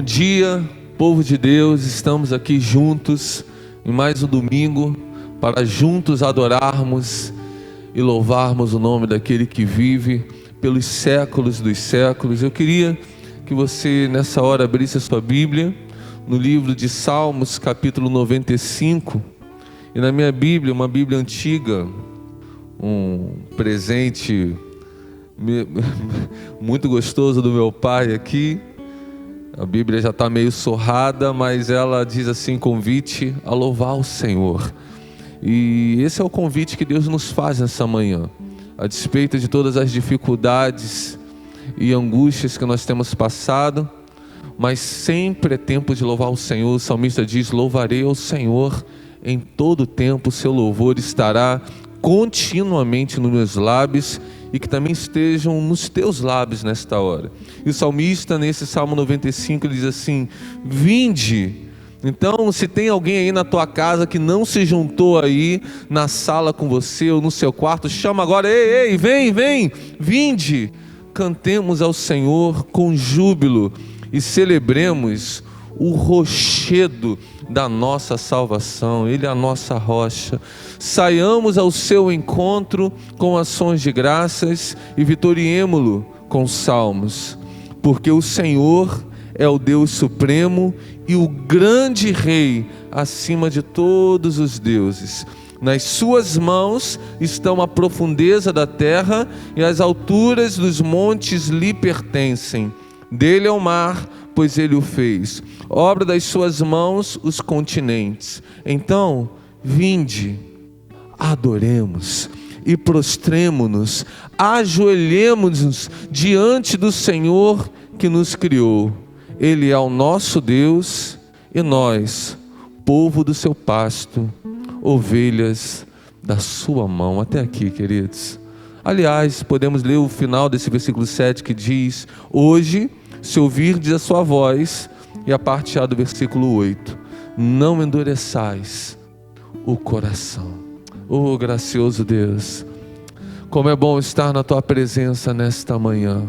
Bom dia, povo de Deus, estamos aqui juntos em mais um domingo para juntos adorarmos e louvarmos o nome daquele que vive pelos séculos dos séculos. Eu queria que você nessa hora abrisse a sua Bíblia no livro de Salmos, capítulo 95, e na minha Bíblia, uma Bíblia antiga, um presente muito gostoso do meu pai aqui. A Bíblia já está meio sorrada, mas ela diz assim: convite a louvar o Senhor. E esse é o convite que Deus nos faz nessa manhã, a despeito de todas as dificuldades e angústias que nós temos passado, mas sempre é tempo de louvar o Senhor. O salmista diz: louvarei ao Senhor em todo tempo, o seu louvor estará continuamente nos meus lábios, e que também estejam nos teus lábios nesta hora. E o salmista, nesse Salmo 95, ele diz assim: vinde. Então, se tem alguém aí na tua casa que não se juntou aí na sala com você ou no seu quarto, chama agora: ei, vem, vinde. Cantemos ao Senhor com júbilo e celebremos o rochedo da nossa salvação. Ele é a nossa rocha. Saiamos ao seu encontro com ações de graças e vitoriemo-lo com salmos, porque o Senhor é o Deus supremo e o grande Rei acima de todos os deuses. Nas suas mãos estão a profundeza da terra, e as alturas dos montes lhe pertencem. Dele é o mar, pois ele o fez, obra das suas mãos os continentes. Então, vinde, adoremos e prostremo-nos, ajoelhemo-nos diante do Senhor que nos criou. Ele é o nosso Deus e nós, povo do seu pasto, ovelhas da sua mão. Até aqui, queridos. Aliás, podemos ler o final desse versículo 7 que diz: hoje, se ouvirdes a sua voz, e a parte A do versículo 8, não endureçais o coração. Oh, gracioso Deus, como é bom estar na tua presença nesta manhã.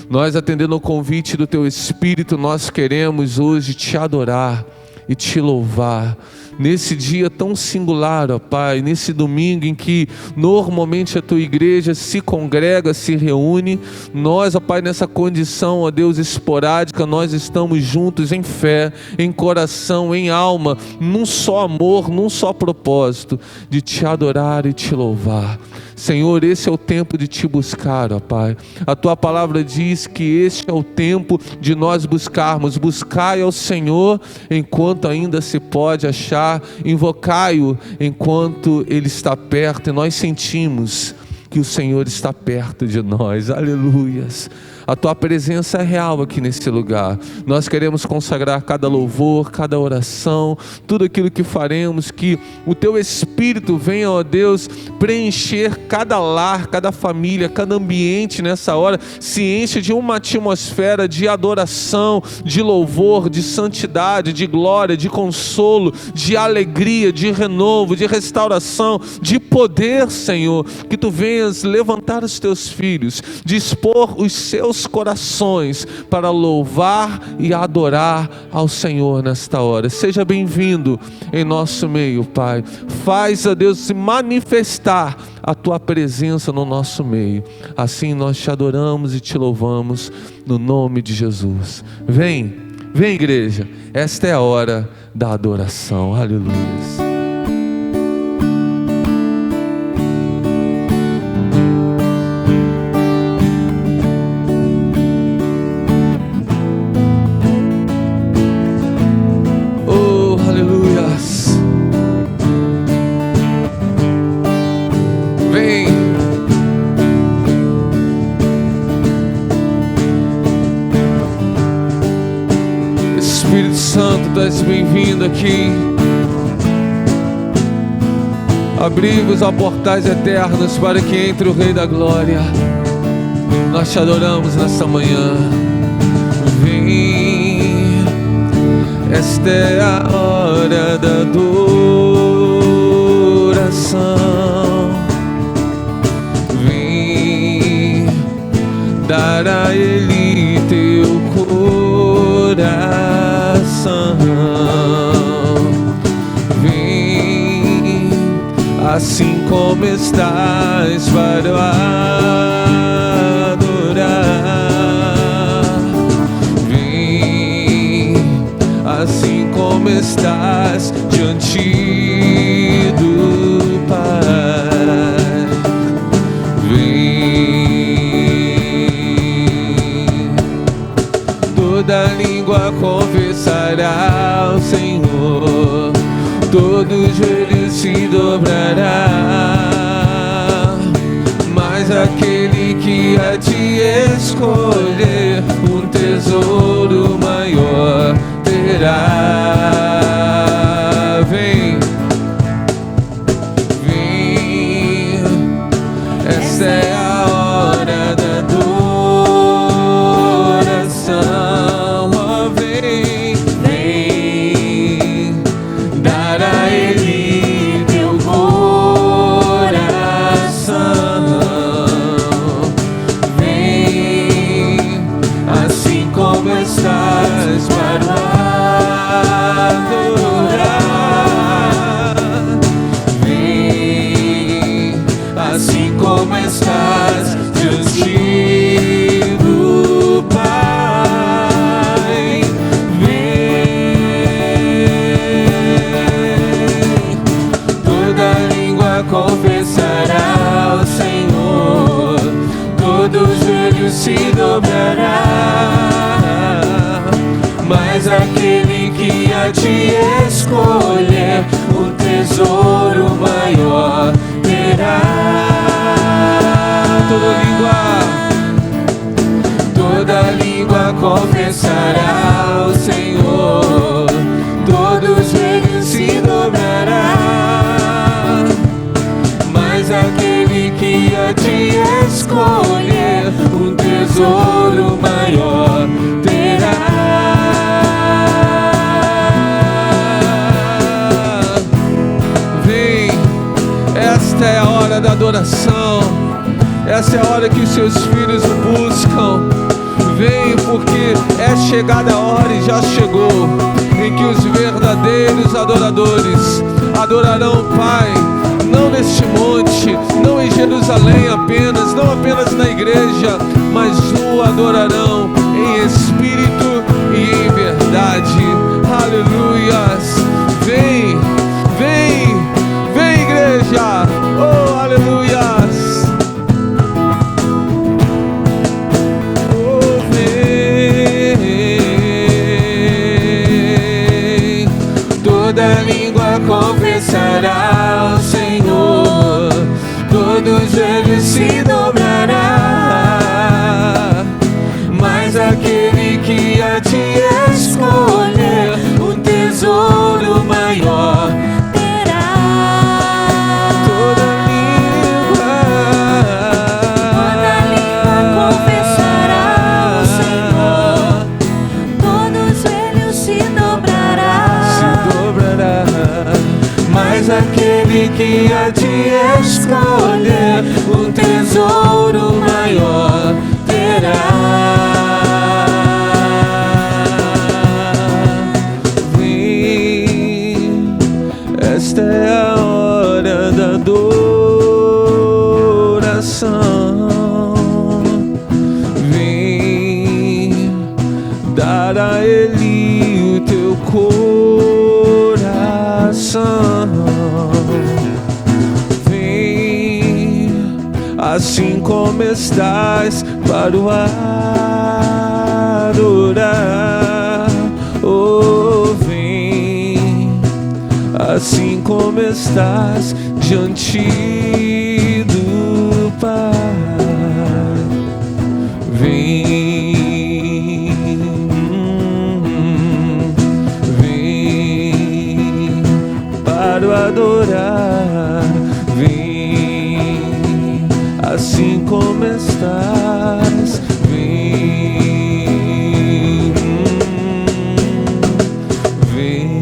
Nós, atendendo ao convite do teu Espírito, nós queremos hoje te adorar e te louvar nesse dia tão singular, ó Pai, nesse domingo em que normalmente a tua igreja se congrega, se reúne. Nós, ó Pai, nessa condição, ó Deus, esporádica, nós estamos juntos em fé, em coração, em alma, num só amor, num só propósito de te adorar e te louvar. Senhor, esse é o tempo de te buscar, ó Pai. A tua palavra diz que este é o tempo de nós buscarmos. Buscai ao Senhor enquanto ainda se pode achar, invocai-o enquanto Ele está perto. E nós sentimos que o Senhor está perto de nós. Aleluias. A tua presença é real aqui nesse lugar. Nós queremos consagrar cada louvor, cada oração, tudo aquilo que faremos, que o teu Espírito venha, ó Deus, preencher cada lar, cada família, cada ambiente nessa hora, se enche de uma atmosfera de adoração, de louvor, de santidade, de glória, de consolo, de alegria, de renovo, de restauração, de poder, Senhor. Que tu venhas levantar os teus filhos, dispor os seus corações para louvar e adorar ao Senhor nesta hora. Seja bem-vindo em nosso meio, Pai. Faz, a Deus, se manifestar a tua presença no nosso meio. Assim nós te adoramos e te louvamos no nome de Jesus. Vem, igreja. Esta é a hora da adoração. Aleluia. Espírito Santo, tu és bem-vindo aqui. Abri-vos a portais eternos para que entre o Rei da Glória. Nós te adoramos nesta manhã. Vem, esta é a hora da adoração. Vem, dar a Ele teu coração. assim como estás para adorar. Vem, assim como estás diante do Pai. Vem, toda língua confessará ao Senhor, todo joelho se dobrará, mas aquele que há de escolher um tesouro maior terá. Vem, vem, essa é a hora da adoração. Oh, vem, vem, dar a Ele teu coração. Vem, assim como estás para adorar. Vem, assim como estás diante do Pai. Vem, toda língua confessará ao Senhor, todo joelho se dobrará, mas aquele que há de escolher um tesouro maior terá. Toda língua confessará ao Senhor, todo joelho se dobrará, mas aquele que há de escolher um tesouro maior terá. Vem, esta é a hora da adoração, essa é a hora que os seus filhos o buscam. Vem, porque é chegada a hora e já chegou, em que os verdadeiros adoradores adorarão o Pai, não neste monte, não em Jerusalém apenas, não apenas na igreja, mas o adorarão em espírito e em verdade. Aleluias! Vem, vem, vem, igreja! Oh, aleluias! Toda língua confessará ao Senhor, todo joelho se dobrará, mas aquele que há de escolher um tesouro maior terá. Toda língua confessará ao Senhor, todo joelho se dobrará, mas aquele que há de escolher um tesouro maior terá. Vem, esta é a hora da adoração. Vem, dar a Ele o teu coração. Vem, assim como estás para o adorar. Oh, vem, assim como estás diante do Pai. Vem, vem para o adorar. Vem, assim como estás. Vem, vem.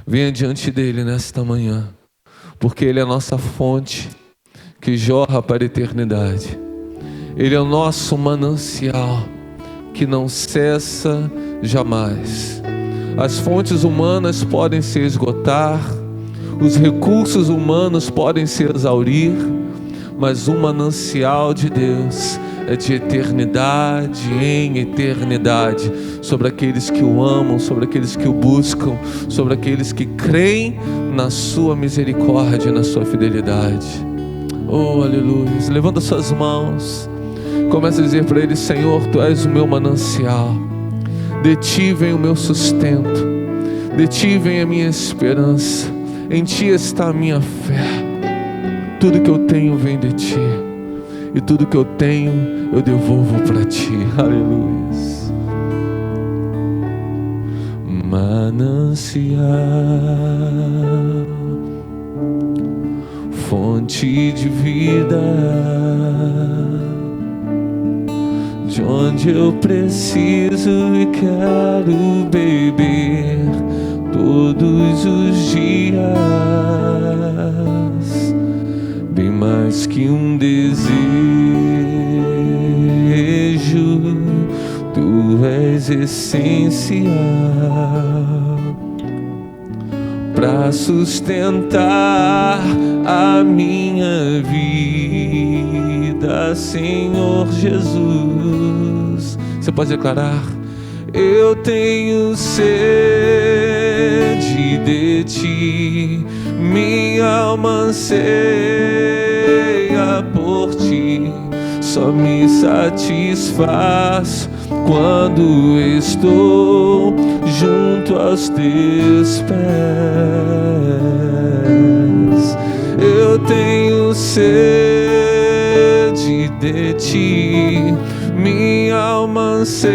Venha diante dele nesta manhã, porque ele é a nossa fonte que jorra para a eternidade. Ele é o nosso manancial que não cessa jamais. As fontes humanas podem se esgotar, os recursos humanos podem se exaurir, mas um manancial de Deus é de eternidade em eternidade, sobre aqueles que o amam, sobre aqueles que o buscam, sobre aqueles que creem na sua misericórdia, na sua fidelidade. Oh, aleluia. Levanta suas mãos, começa a dizer para Ele: Senhor, Tu és o meu manancial, de Ti vem o meu sustento, de Ti vem a minha esperança, em Ti está a minha fé. Tudo que eu tenho vem de Ti, e tudo que eu tenho eu devolvo para Ti. Aleluia. Manancial, fonte de vida, de onde eu preciso e quero beber todos os dias, bem mais que um desejo, Tu és essencial para sustentar a minha vida, Senhor Jesus. Você pode declarar: eu tenho sede de Ti, minha alma anseia por Ti, só me satisfaz quando estou junto aos Teus pés. Eu tenho sede de Ti, minha alma anseia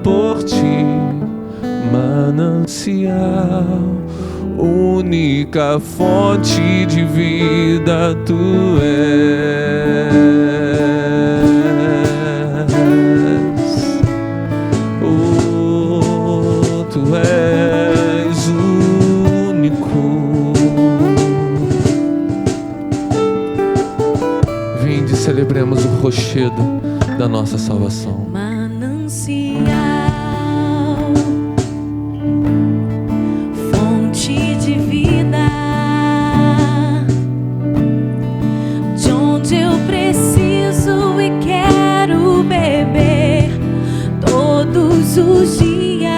por Ti, manancial, única fonte de vida Tu és. Oh, Tu és único. Vinde, celebremos o rochedo da nossa salvação. Manancial, fonte de vida, de onde eu preciso e quero beber todos os dias,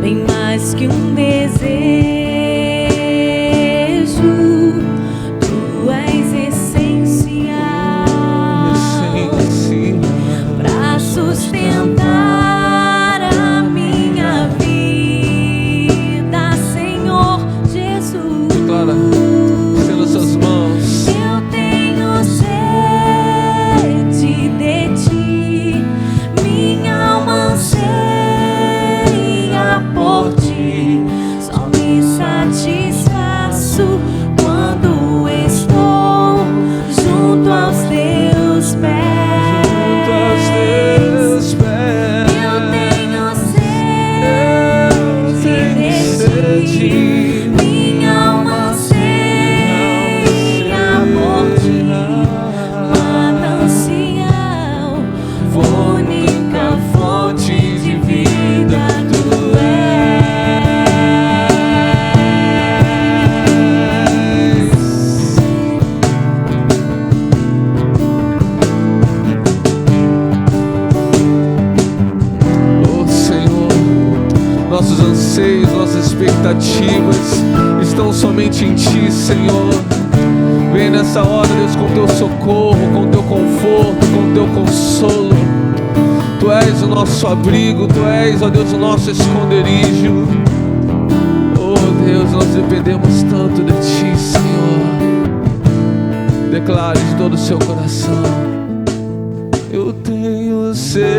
bem mais que um desejo, Tu és essencial para sustentar a minha vida, Senhor Jesus. Declara, estenda suas mãos. Eu tenho sede de Ti, minha alma anseia por Ti, só me satisfaço quando estou junto aos Teus pés. Junto aos Teus pés. Eu tenho sede de Ti, minha alma anseia por Ti, manancial, única fonte de vida Tu és. Oh Senhor, nossos anseios, nossas expectativas estão somente em Ti, Senhor. Vem nessa hora, Deus, com Teu socorro, com Teu conforto, com Teu consolo. Tu és o nosso abrigo, Tu és, ó Deus, o nosso esconderijo. Oh Deus, nós dependemos tanto de Ti, Senhor. Declare de todo o seu coração: eu tenho sede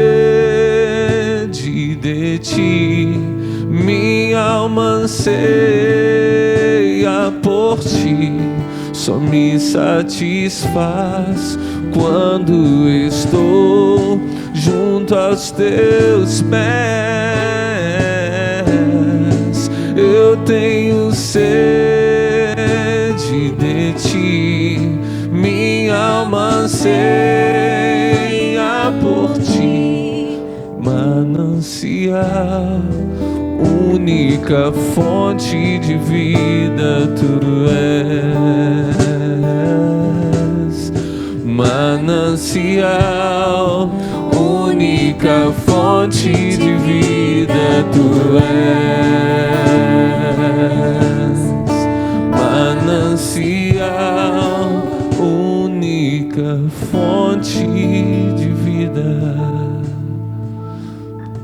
de Ti, minha alma anseia por Ti, só me satisfaz quando estou junto aos Teus pés. Eu tenho sede de Ti, minha alma anseia por Ti, manancial, única fonte de vida tu és. Manancial, única fonte de vida tu és. Manancial, única fonte de vida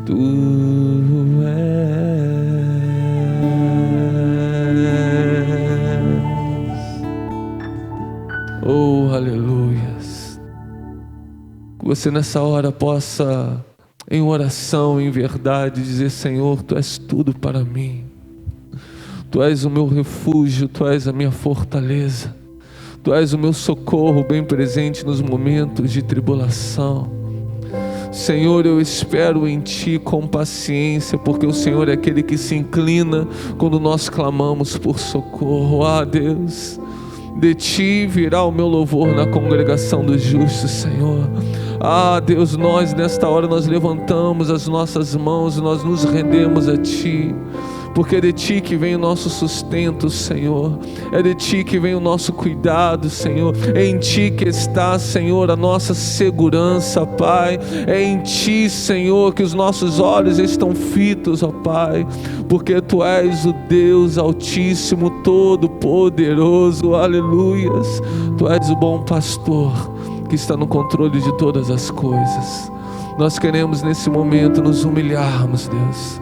tu és. Oh, aleluias. Que você nessa hora possa, em oração, em verdade, dizer: Senhor, Tu és tudo para mim. Tu és o meu refúgio, Tu és a minha fortaleza. Tu és o meu socorro bem presente nos momentos de tribulação. Senhor, eu espero em Ti com paciência, porque o Senhor é aquele que se inclina quando nós clamamos por socorro. Ah, Deus, de Ti virá o meu louvor na congregação dos justos, Senhor. Ah, Deus, nós nesta hora nós levantamos as nossas mãos, nós nos rendemos a Ti, porque é de Ti que vem o nosso sustento, Senhor. É de Ti que vem o nosso cuidado, Senhor. É em Ti que está, Senhor, a nossa segurança, Pai. É em Ti, Senhor, que os nossos olhos estão fitos, ó Pai, porque Tu és o Deus Altíssimo, Todo-Poderoso, aleluias. Tu és o bom pastor que está no controle de todas as coisas. Nós queremos nesse momento nos humilharmos, Deus.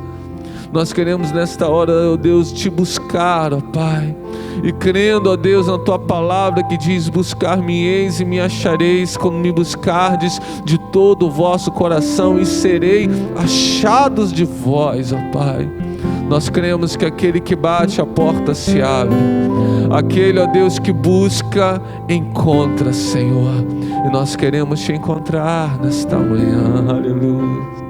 Nós queremos nesta hora, ó Deus, Te buscar, ó Pai, e crendo, ó Deus, na Tua palavra que diz: buscar-me-eis e me achareis quando me buscardes de todo o vosso coração, e serei achados de vós, ó Pai. Nós cremos que aquele que bate, a porta se abre. Aquele, ó Deus, que busca, encontra, Senhor. E nós queremos Te encontrar nesta manhã, aleluia.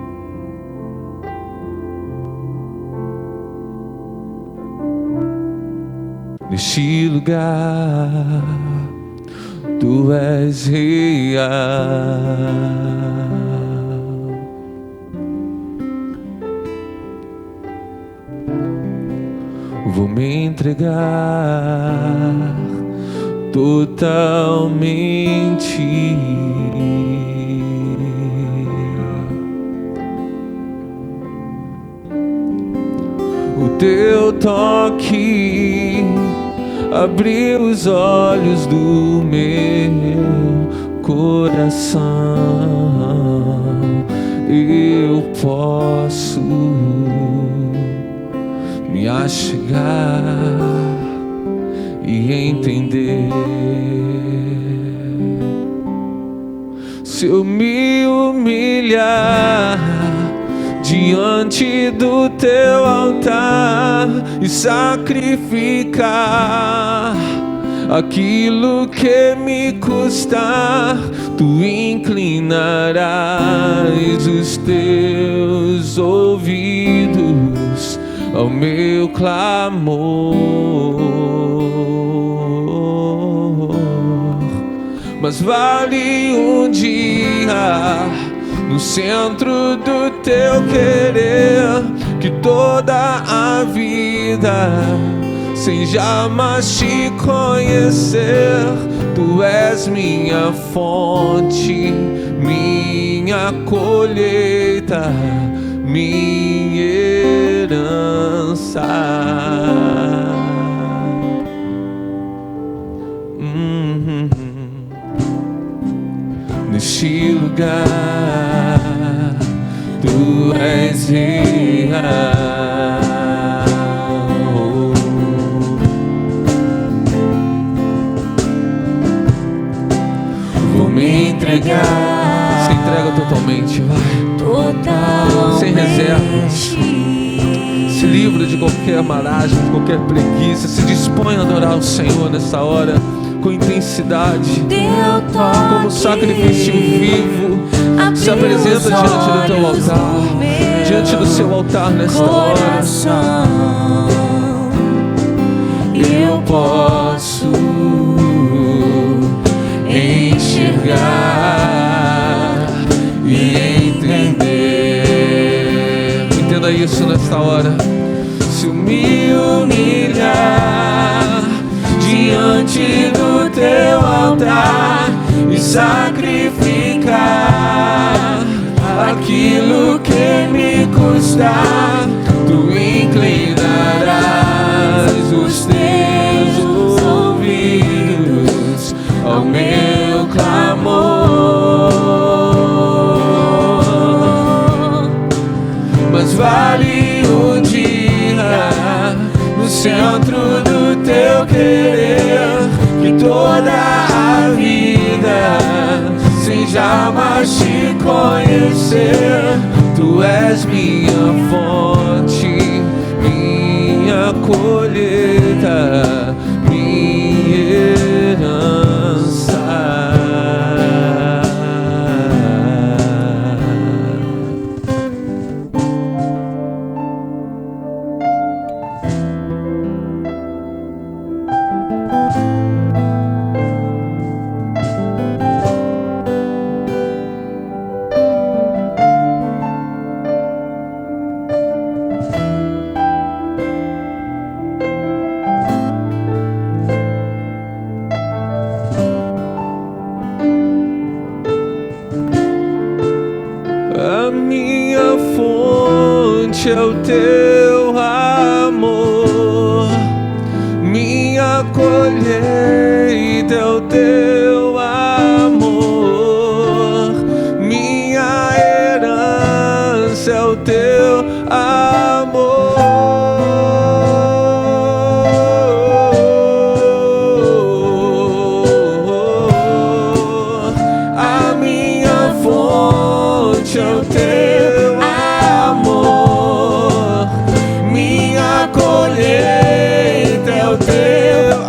Neste lugar, Tu és real. Vou me entregar totalmente. O Teu toque abriu os olhos do meu coração. Eu posso me achegar e entender. Se eu me humilhar diante do Teu altar e sacrificar aquilo que me custar, Tu inclinarás os Teus ouvidos ao meu clamor. Mas vale um dia no centro do Teu querer, que toda a vida sem jamais Te conhecer. Tu és minha fonte, minha colheita, minha herança. Neste lugar, Tu és real. Vou me entregar. Se entrega totalmente, vai. Totalmente. Sem reservas. Se livra de qualquer marasmo, de qualquer preguiça. Se dispõe a adorar o Senhor nessa hora com intensidade, como sacrifício vivo. Se apresenta diante do Teu altar, diante do Seu altar nesta hora. Eu posso enxergar e entender. Entenda isso nesta hora. Se me humilhar diante do teu altar e sacrificar aquilo que me custar, tu inclinarás os teus ouvidos ao meu clamor. Mas vale um dia no centro do teu querer, que toda a vida sem jamais te conhecer. Tu és minha fonte, minha colheita, minha herança. A minha fonte é o teu amor, minha colheita é o teu amor, minha herança é o teu amor. A minha fonte é o teu amor, minha colheita é o teu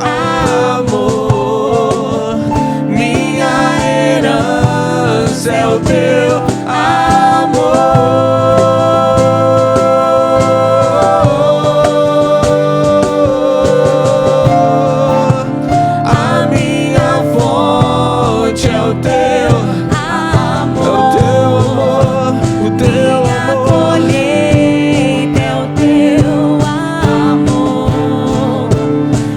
amor, minha herança é o teu amor. A minha fonte é o teu amor, o teu amor. Minha colheita é o teu amor,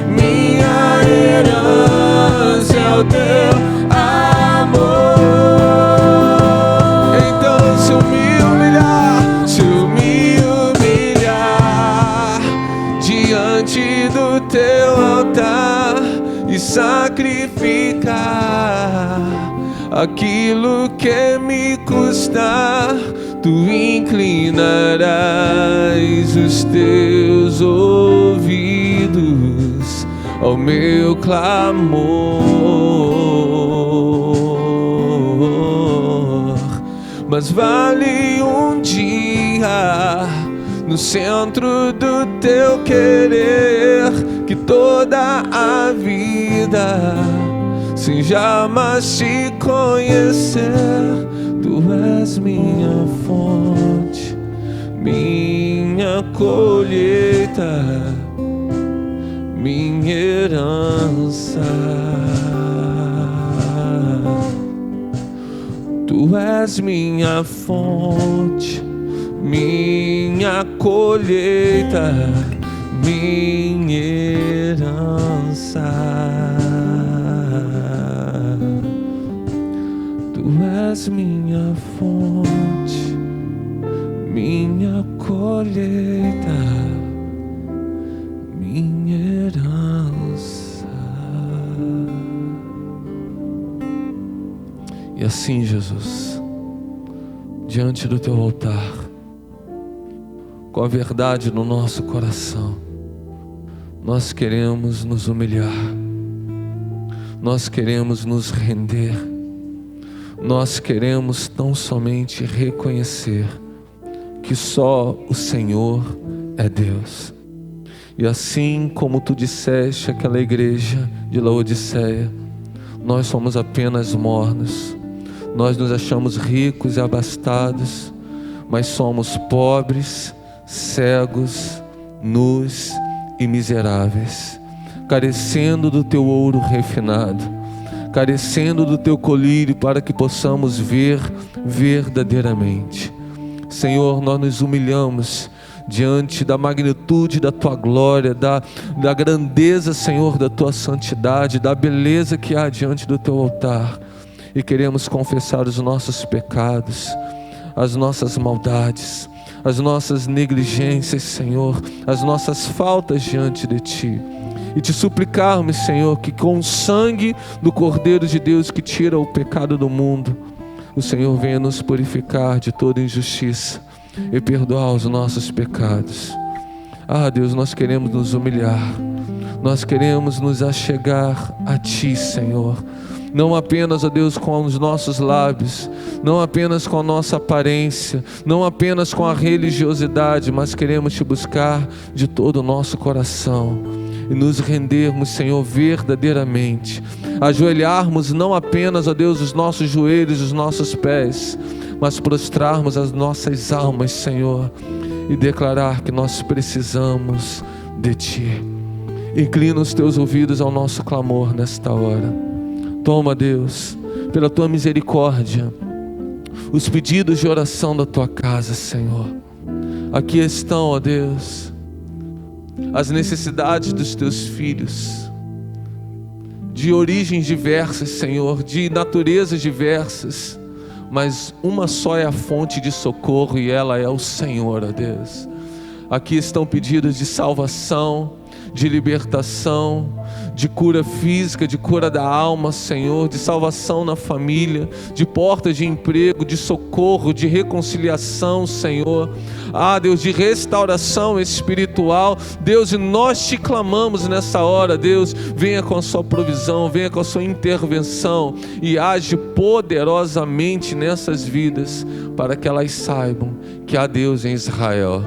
Minha herança é o teu amor. Então se eu me humilhar diante do teu altar e sacrificar aquilo que me custar, tu inclinarás os teus ouvidos ao meu clamor. Mas vale um dia no centro do teu querer, que toda a vida sem jamais te conhecer. Tu és minha fonte, minha colheita, minha herança. Tu és minha fonte, minha colheita, minha herança. Tu és minha fonte, minha colheita, minha herança. E assim, Jesus, diante do teu altar, com a verdade no nosso coração, nós queremos nos humilhar, nós queremos nos render, nós queremos tão somente reconhecer que só o Senhor é Deus. E assim como tu disseste àquela igreja de Laodiceia, nós somos apenas mornos, nós nos achamos ricos e abastados, mas somos pobres, cegos, nus e miseráveis, carecendo do teu ouro refinado, carecendo do teu colírio para que possamos ver verdadeiramente. Senhor, nós nos humilhamos diante da magnitude da Tua glória, da grandeza, Senhor, da Tua santidade, da beleza que há diante do Teu altar. E queremos confessar os nossos pecados, as nossas maldades, as nossas negligências, Senhor, as nossas faltas diante de Ti. E te suplicarmos, Senhor, que com o sangue do Cordeiro de Deus que tira o pecado do mundo, o Senhor venha nos purificar de toda injustiça e perdoar os nossos pecados. Ah, Deus, nós queremos nos humilhar, nós queremos nos achegar a Ti, Senhor. Não apenas, ó Deus, com os nossos lábios, não apenas com a nossa aparência, não apenas com a religiosidade, mas queremos Te buscar de todo o nosso coração e nos rendermos, Senhor, verdadeiramente, ajoelharmos não apenas, ó Deus, os nossos joelhos, os nossos pés, mas prostrarmos as nossas almas, Senhor, e declarar que nós precisamos de Ti. Inclina os Teus ouvidos ao nosso clamor nesta hora. Toma, Deus, pela Tua misericórdia, os pedidos de oração da Tua casa, Senhor. Aqui estão, ó Deus, as necessidades dos Teus filhos, de origens diversas, Senhor, de naturezas diversas, mas uma só é a fonte de socorro e ela é o Senhor, ó Deus. Aqui estão pedidos de salvação, de libertação, de cura física, de cura da alma, Senhor, de salvação na família, de portas de emprego, de socorro, de reconciliação, Senhor. Ah, Deus, de restauração espiritual. Deus, e nós Te clamamos nessa hora, Deus, venha com a Sua provisão, venha com a Sua intervenção e age poderosamente nessas vidas, para que elas saibam que há Deus em Israel,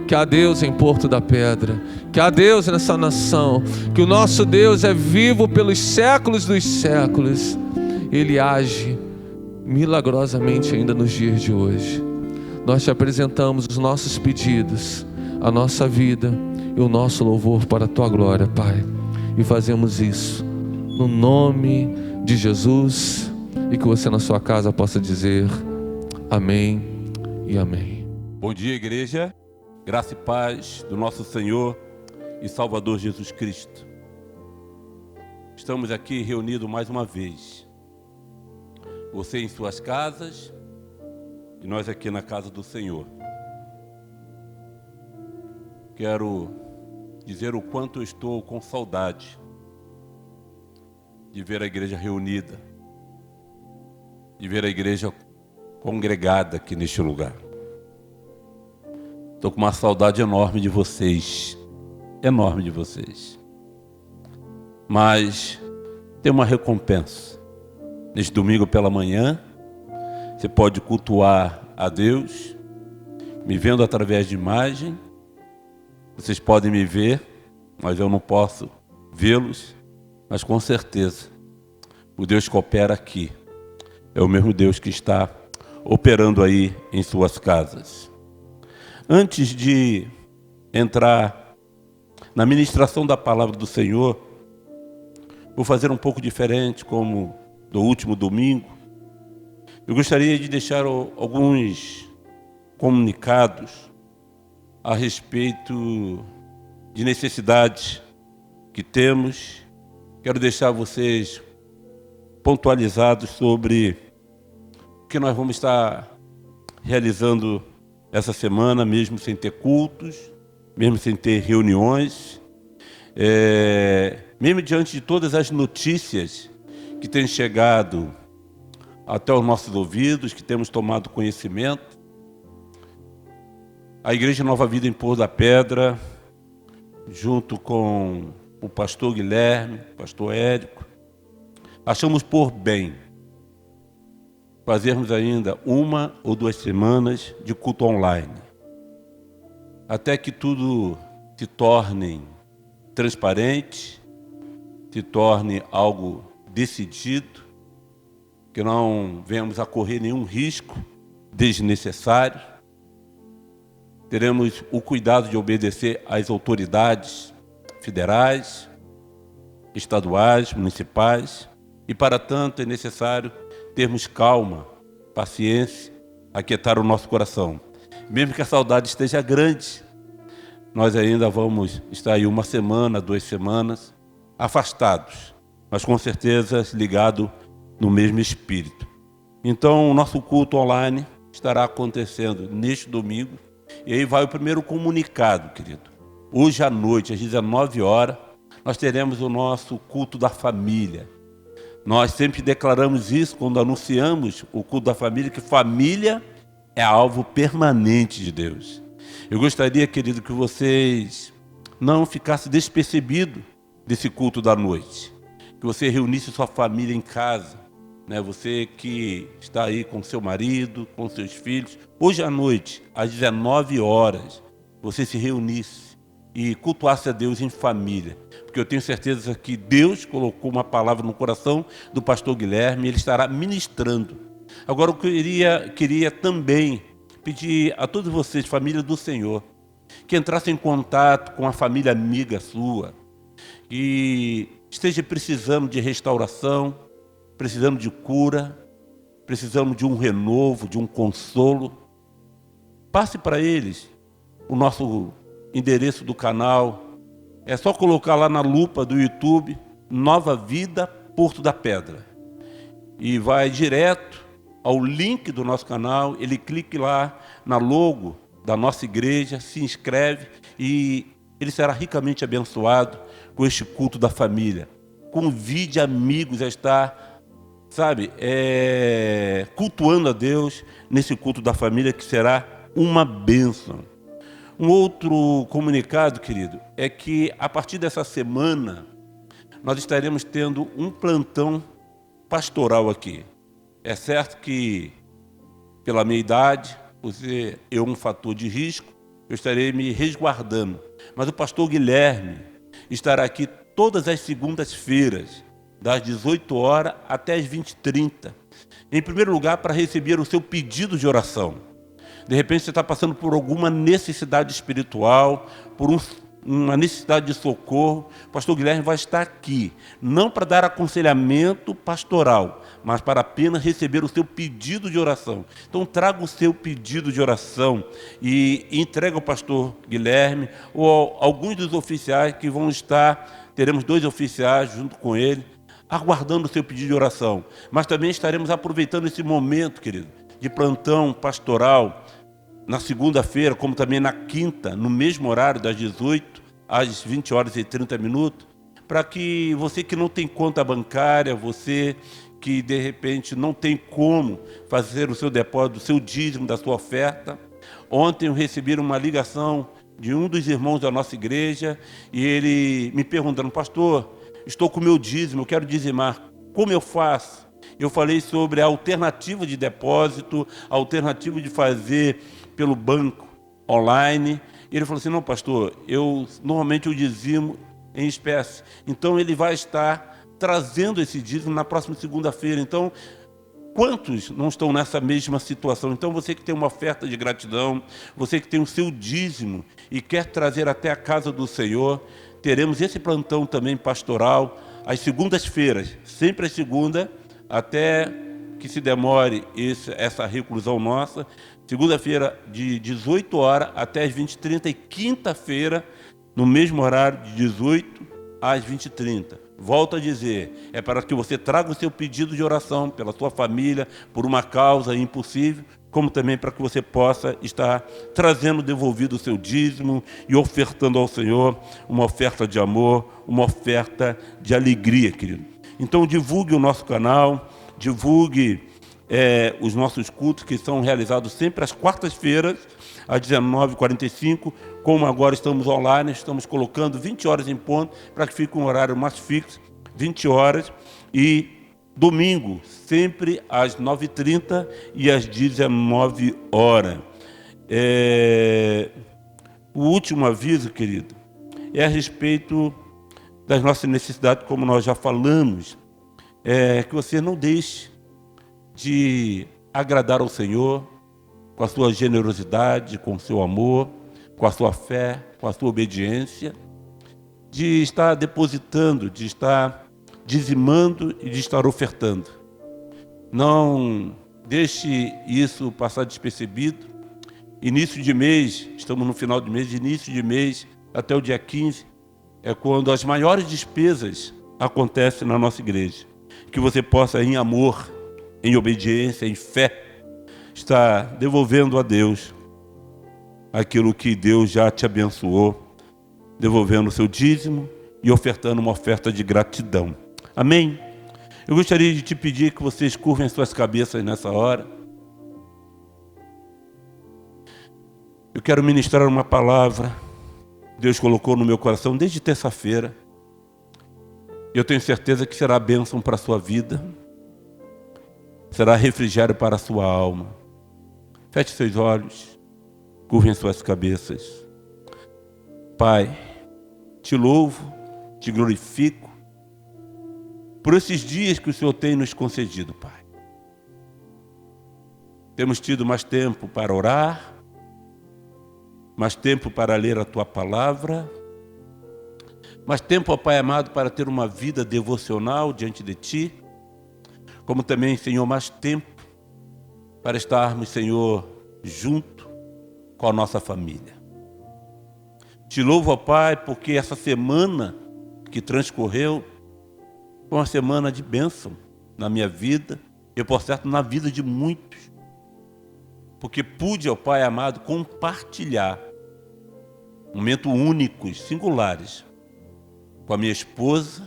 que há Deus em Porto da Pedra, que há Deus nessa nação, que o nosso Deus é vivo pelos séculos dos séculos. Ele age milagrosamente ainda nos dias de hoje. Nós Te apresentamos os nossos pedidos, a nossa vida e o nosso louvor para a Tua glória, Pai. E fazemos isso no nome de Jesus, e que você na sua casa possa dizer amém e amém. Bom dia, igreja. Graça e paz do nosso Senhor e Salvador Jesus Cristo. Estamos aqui reunidos mais uma vez. Você em suas casas e nós aqui na casa do Senhor. Quero dizer o quanto eu estou com saudade de ver a igreja reunida, de ver a igreja congregada aqui neste lugar. Estou com uma saudade enorme de vocês, enorme de vocês. Mas tem uma recompensa. Neste domingo pela manhã, você pode cultuar a Deus, me vendo através de imagem. Vocês podem me ver, mas eu não posso vê-los. Mas com certeza, o Deus que opera aqui é o mesmo Deus que está operando aí em suas casas. Antes de entrar na ministração da palavra do Senhor, vou fazer um pouco diferente, como do último domingo. Eu gostaria de deixar alguns comunicados a respeito de necessidades que temos. Quero deixar vocês pontualizados sobre o que nós vamos estar realizando essa semana, mesmo sem ter cultos, mesmo sem ter reuniões, mesmo diante de todas as notícias que têm chegado até os nossos ouvidos, que temos tomado conhecimento. A Igreja Nova Vida em Porto da Pedra, junto com o pastor Guilherme, o pastor Érico, achamos por bem fazermos ainda 1 ou 2 semanas de culto online, até que tudo se torne transparente, se torne algo decidido, que não venhamos a correr nenhum risco desnecessário. Teremos o cuidado de obedecer às autoridades federais, estaduais, municipais, e para tanto é necessário termos calma, paciência, aquietar o nosso coração. Mesmo que a saudade esteja grande, nós ainda vamos estar aí 1 semana, 2 semanas, afastados, mas com certeza ligados no mesmo espírito. Então, o nosso culto online estará acontecendo neste domingo. E aí vai o primeiro comunicado, querido. Hoje à noite, às 19 horas, nós teremos o nosso culto da família. Nós sempre declaramos isso quando anunciamos o culto da família, que família é alvo permanente de Deus. Eu gostaria, querido, que vocês não ficassem despercebidos desse culto da noite. Que você reunisse sua família em casa, né? Você que está aí com seu marido, com seus filhos. Hoje à noite, às 19 horas, você se reunisse e cultuasse a Deus em família. Porque eu tenho certeza que Deus colocou uma palavra no coração do pastor Guilherme e ele estará ministrando. Agora eu queria também pedir a todos vocês, família do Senhor, que entrassem em contato com a família amiga sua e esteja precisando de restauração, precisando de cura, precisando de um renovo, de um consolo. Passe para eles o nosso endereço do canal. É só colocar lá na lupa do YouTube, Nova Vida Porto da Pedra. E vai direto ao link do nosso canal, ele clique lá na logo da nossa igreja, se inscreve e ele será ricamente abençoado com este culto da família. Convide amigos a estar, cultuando a Deus nesse culto da família, que será uma bênção. Um outro comunicado, querido, é que a partir dessa semana nós estaremos tendo um plantão pastoral aqui. É certo que, pela minha idade, eu um fator de risco, eu estarei me resguardando. Mas o pastor Guilherme estará aqui todas as segundas-feiras, das 18 horas até as 20h30. Em primeiro lugar, para receber o seu pedido de oração. De repente você está passando por alguma necessidade espiritual, por uma necessidade de socorro. O pastor Guilherme vai estar aqui, não para dar aconselhamento pastoral, mas para apenas receber o seu pedido de oração. Então traga o seu pedido de oração e entrega ao pastor Guilherme ou alguns dos oficiais que vão estar, teremos 2 oficiais junto com ele, aguardando o seu pedido de oração. Mas também estaremos aproveitando esse momento, querido, de plantão pastoral, na segunda-feira, como também na quinta, no mesmo horário, das 18 às 20h30, para que você que não tem conta bancária, você que de repente não tem como fazer o seu depósito, o seu dízimo da sua oferta. Ontem eu recebi uma ligação de um dos irmãos da nossa igreja e ele me perguntando: pastor, estou com o meu dízimo, eu quero dizimar, como eu faço? Eu falei sobre a alternativa de depósito, a alternativa de fazer pelo banco online. E ele falou assim: não, pastor, normalmente eu dizimo em espécie. Então ele vai estar trazendo esse dízimo na próxima segunda-feira. Então, quantos não estão nessa mesma situação? Então você que tem uma oferta de gratidão, você que tem o seu dízimo e quer trazer até a casa do Senhor, teremos esse plantão também pastoral às segundas-feiras, sempre às segunda, até que se demore essa reclusão nossa. Segunda-feira, de 18 horas até as 20h30 e quinta-feira, no mesmo horário, de 18 às 20h30. Volto a dizer, é para que você traga o seu pedido de oração pela sua família, por uma causa impossível, como também para que você possa estar trazendo devolvido o seu dízimo e ofertando ao Senhor uma oferta de amor, uma oferta de alegria, querido. Então divulgue o nosso canal, divulgue os nossos cultos, que são realizados sempre às quartas-feiras, às 19h45, como agora estamos online, estamos colocando 20 horas em ponto, para que fique um horário mais fixo, 20 horas, e domingo, sempre às 9h30 e às 19 horas. O último aviso, querido, é a respeito das nossas necessidades, como nós já falamos, que você não deixe de agradar ao Senhor com a sua generosidade, com o seu amor, com a sua fé, com a sua obediência, de estar depositando, de estar dizimando e de estar ofertando. Não deixe isso passar despercebido Início de mês, estamos no final de mês, início de mês até o dia 15, é quando as maiores despesas acontecem na nossa igreja. Que você possa, em amor, em obediência, em fé, estar devolvendo a Deus aquilo que Deus já te abençoou, devolvendo o seu dízimo e ofertando uma oferta de gratidão. Amém? Eu gostaria de te pedir que vocês curvem suas cabeças nessa hora. Eu quero ministrar uma palavra que Deus colocou no meu coração desde terça-feira. Eu tenho certeza que será bênção para a sua vida, será refrigério para a sua alma. Feche seus olhos, curvem suas cabeças. Pai, te louvo, te glorifico por esses dias que o Senhor tem nos concedido, Pai. Temos tido mais tempo para orar, mais tempo para ler a Tua palavra, mais tempo, ó Pai amado, para ter uma vida devocional diante de Ti, como também, Senhor, mais tempo para estarmos, Senhor, junto com a nossa família. Te louvo, ó Pai, porque essa semana que transcorreu foi uma semana de bênção na minha vida e, por certo, na vida de muitos. Porque pude, ó Pai amado, compartilhar momentos únicos, singulares, com a minha esposa,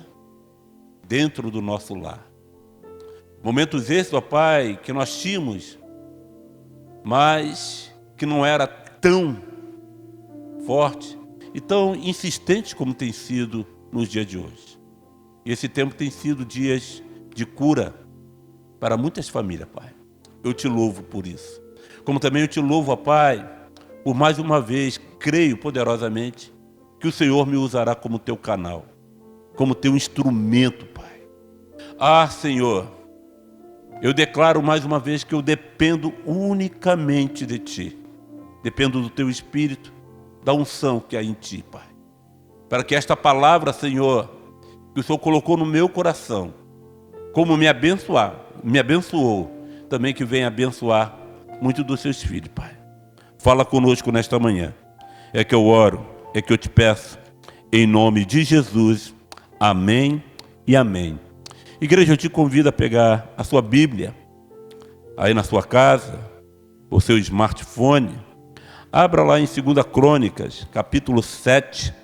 dentro do nosso lar. Momentos esses, ó Pai, que nós tínhamos, mas que não era tão forte e tão insistente como tem sido nos dias de hoje. E esse tempo tem sido dias de cura para muitas famílias, Pai. Eu te louvo por isso. Como também eu te louvo, ó Pai, por mais uma vez, creio poderosamente que o Senhor me usará como teu canal, como teu instrumento, Pai. Ah, Senhor, eu declaro mais uma vez que eu dependo unicamente de Ti. Dependo do Teu Espírito, da unção que há em Ti, Pai. Para que esta palavra, Senhor, que o Senhor colocou no meu coração, como me abençoou, também que venha abençoar muito dos Seus filhos, Pai. Fala conosco nesta manhã. É que eu oro, é que eu te peço, em nome de Jesus. Amém e amém. Igreja, eu te convido a pegar a sua Bíblia, aí na sua casa, o seu smartphone. Abra lá em 2 Crônicas, capítulo 7,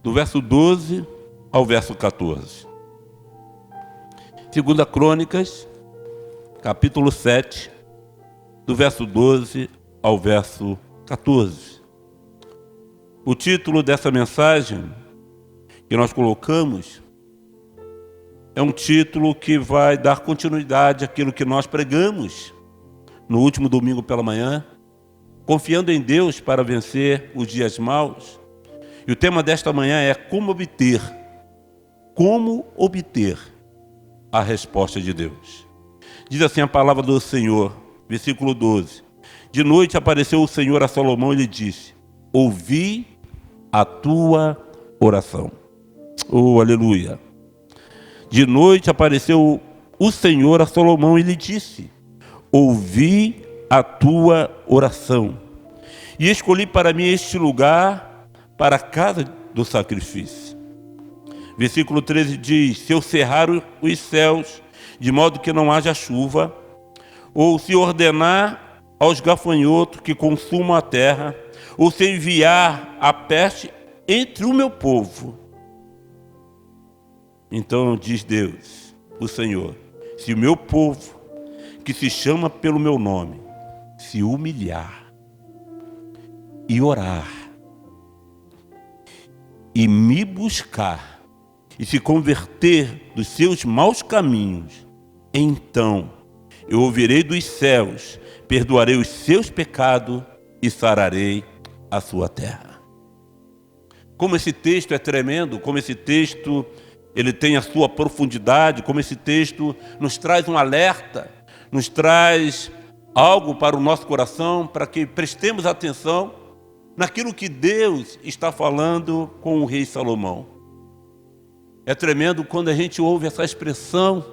do verso 12 ao verso 14. 2 Crônicas, capítulo 7, do verso 12 ao verso 14. O título dessa mensagem que nós colocamos é um título que vai dar continuidade àquilo que nós pregamos no último domingo pela manhã, confiando em Deus para vencer os dias maus. E o tema desta manhã é como obter a resposta de Deus. Diz assim a palavra do Senhor, versículo 12. De noite apareceu o Senhor a Salomão e lhe disse: ouvi a tua oração. Oh, aleluia. De noite apareceu o Senhor a Salomão e lhe disse: ouvi a tua oração e escolhi para mim este lugar para a casa do sacrifício. Versículo 13 diz: se eu cerrar os céus de modo que não haja chuva, ou se ordenar aos gafanhotos que consumam a terra, ou se enviar a peste entre o meu povo, então diz Deus, o Senhor, se o meu povo, que se chama pelo meu nome, se humilhar e orar e me buscar e se converter dos seus maus caminhos, então eu ouvirei dos céus, perdoarei os seus pecados e sararei a sua terra. Como esse texto é tremendo, como esse texto ele tem a sua profundidade, como esse texto nos traz um alerta, nos traz algo para o nosso coração, para que prestemos atenção naquilo que Deus está falando com o rei Salomão. É tremendo quando a gente ouve essa expressão,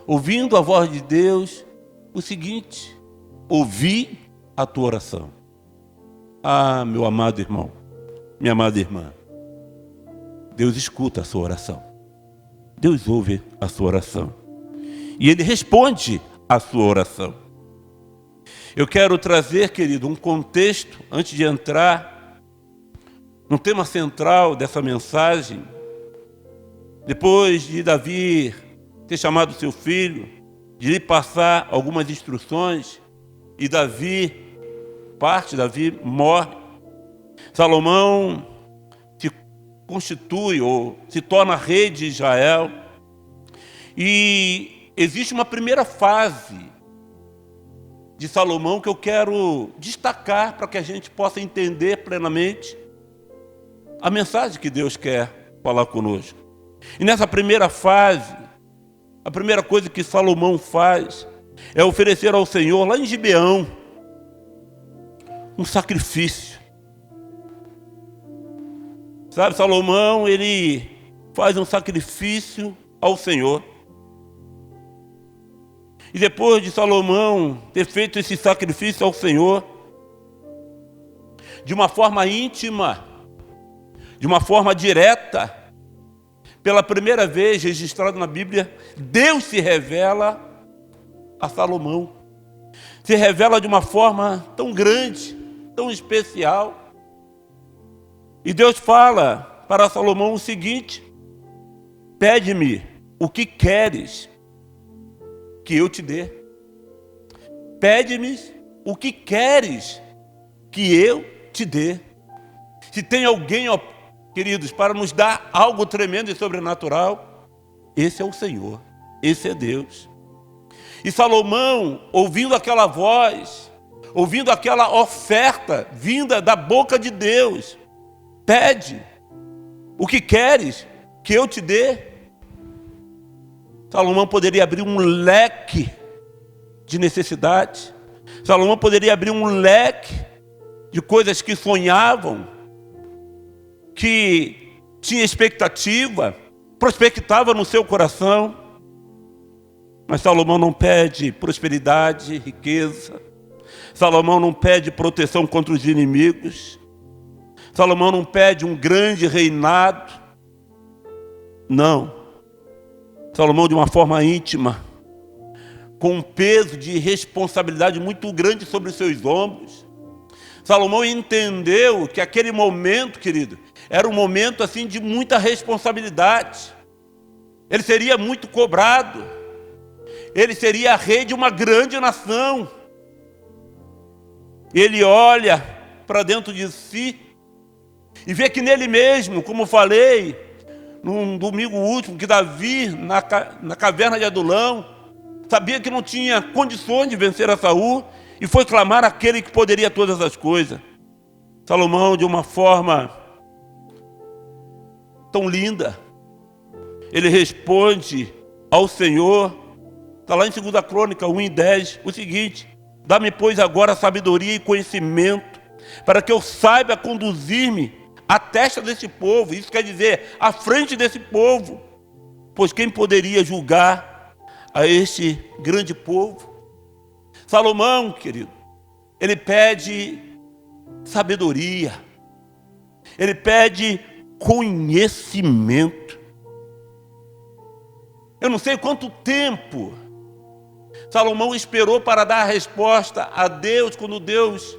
ouvindo a voz de Deus, o seguinte: ouvi a tua oração. Ah, meu amado irmão, minha amada irmã, Deus escuta a sua oração. Deus ouve a sua oração. E Ele responde a sua oração. Eu quero trazer, querido, um contexto, antes de entrar no tema central dessa mensagem. Depois de Davi ter chamado seu filho, de lhe passar algumas instruções, e Davi morre. Salomão se constitui ou se torna rei de Israel. E existe uma primeira fase de Salomão que eu quero destacar para que a gente possa entender plenamente a mensagem que Deus quer falar conosco. E nessa primeira fase, a primeira coisa que Salomão faz é oferecer ao Senhor, lá em Gibeão, um sacrifício. Sabe, Salomão, ele faz um sacrifício ao Senhor. E depois de Salomão ter feito esse sacrifício ao Senhor, de uma forma íntima, de uma forma direta, pela primeira vez registrado na Bíblia, Deus se revela a Salomão. Se revela de uma forma tão grande, tão especial. E Deus fala para Salomão o seguinte: pede-me o que queres que eu te dê. Pede-me o que queres que eu te dê. Se tem alguém, ó, queridos, para nos dar algo tremendo e sobrenatural, esse é o Senhor, esse é Deus. E Salomão, ouvindo aquela voz, ouvindo aquela oferta vinda da boca de Deus, pede o que queres que eu te dê. Salomão poderia abrir um leque de necessidades. Salomão poderia abrir um leque de coisas que sonhavam, que tinha expectativa, prospectava no seu coração. Mas Salomão não pede prosperidade, riqueza. Salomão não pede proteção contra os inimigos. Salomão não pede um grande reinado. Não. Salomão, de uma forma íntima, com um peso de responsabilidade muito grande sobre os seus ombros, Salomão entendeu que aquele momento, querido, era um momento assim de muita responsabilidade. Ele seria muito cobrado. Ele seria rei de uma grande nação. Ele olha para dentro de si e vê que nele mesmo, como falei num domingo último, que Davi, na caverna de Adulão, sabia que não tinha condições de vencer a Saul e foi clamar àquele que poderia todas as coisas. Salomão, de uma forma tão linda, ele responde ao Senhor. Está lá em 2 Crônica 1:10, o seguinte: dá-me, pois, agora sabedoria e conhecimento, para que eu saiba conduzir-me à testa desse povo. Isso quer dizer, à frente desse povo. Pois quem poderia julgar a este grande povo? Salomão, querido, ele pede sabedoria. Ele pede conhecimento. Eu não sei quanto tempo Salomão esperou para dar a resposta a Deus, quando Deus,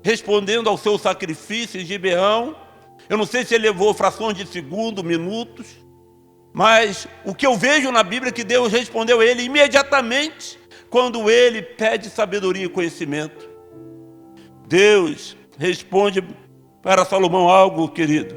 respondendo ao seu sacrifício em Gibeão, eu não sei se ele levou frações de segundo, minutos, mas o que eu vejo na Bíblia é que Deus respondeu a ele imediatamente, quando ele pede sabedoria e conhecimento. Deus responde para Salomão algo, querido,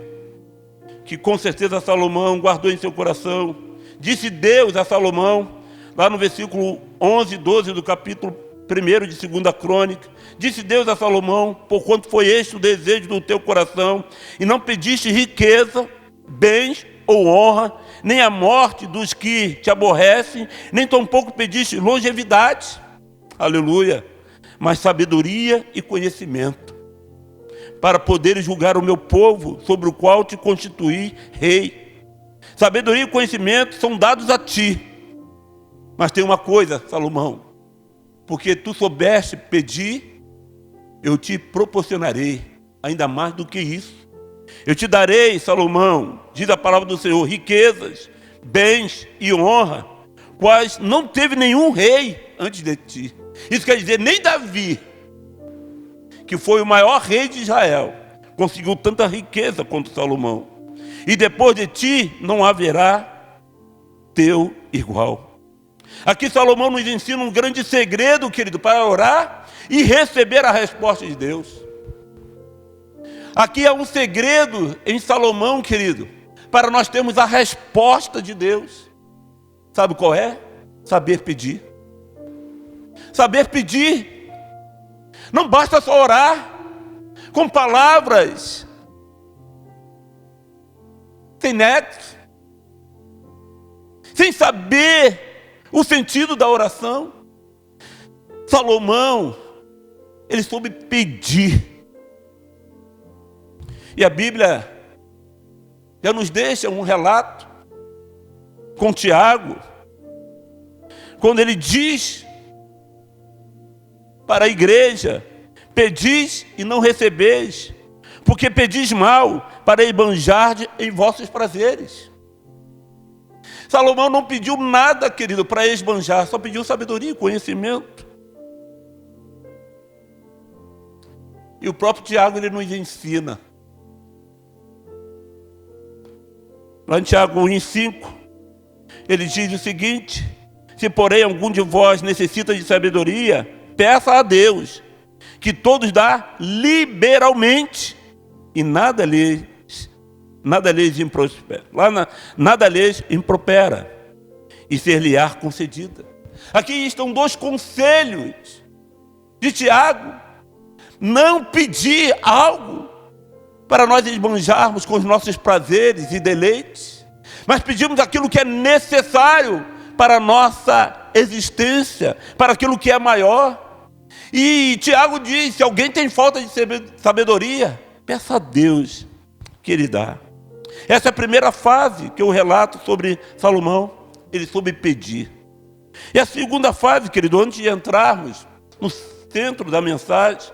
que com certeza Salomão guardou em seu coração. Disse Deus a Salomão, lá no versículo 11 e 12 do capítulo 1 de 2 Crônica, disse Deus a Salomão: porquanto foi este o desejo do teu coração, e não pediste riqueza, bens ou honra, nem a morte dos que te aborrecem, nem tampouco pediste longevidade, aleluia, mas sabedoria e conhecimento, para poderes julgar o meu povo, sobre o qual te constituí rei. Sabedoria e conhecimento são dados a ti. Mas tem uma coisa, Salomão, porque tu soubeste pedir eu te proporcionarei ainda mais do que isso. Eu te darei, Salomão, diz a palavra do Senhor, riquezas, bens e honra, quais não teve nenhum rei antes de ti. Isso quer dizer, nem Davi, que foi o maior rei de Israel, conseguiu tanta riqueza quanto Salomão. E depois de ti não haverá teu igual. Aqui Salomão nos ensina um grande segredo, querido, para orar e receber a resposta de Deus. Aqui é um segredo em Salomão, querido, para nós termos a resposta de Deus. Sabe qual é? Saber pedir. Saber pedir. Não basta só orar com palavras sem nexo, sem saber o sentido da oração. Salomão, ele soube pedir. E a Bíblia já nos deixa um relato com Tiago, quando ele diz para a igreja: pedis e não recebeis, porque pedis mal, para esbanjar em vossos prazeres. Salomão não pediu nada, querido, para esbanjar, só pediu sabedoria e conhecimento. E o próprio Tiago, ele nos ensina. Lá em Tiago 1:5, ele diz o seguinte: se porém algum de vós necessita de sabedoria, peça a Deus, que todos dá liberalmente, e nada lhes impropera. Nada lhes impropera, e ser-lhe-á concedida. Aqui estão dois conselhos de Tiago: não pedir algo para nós esbanjarmos com os nossos prazeres e deleites, mas pedimos aquilo que é necessário para a nossa existência, para aquilo que é maior. E Tiago diz: se alguém tem falta de sabedoria, peça a Deus que Ele dá. Essa é a primeira fase que eu relato sobre Salomão. Ele soube pedir. E a segunda fase, querido, antes de entrarmos no centro da mensagem,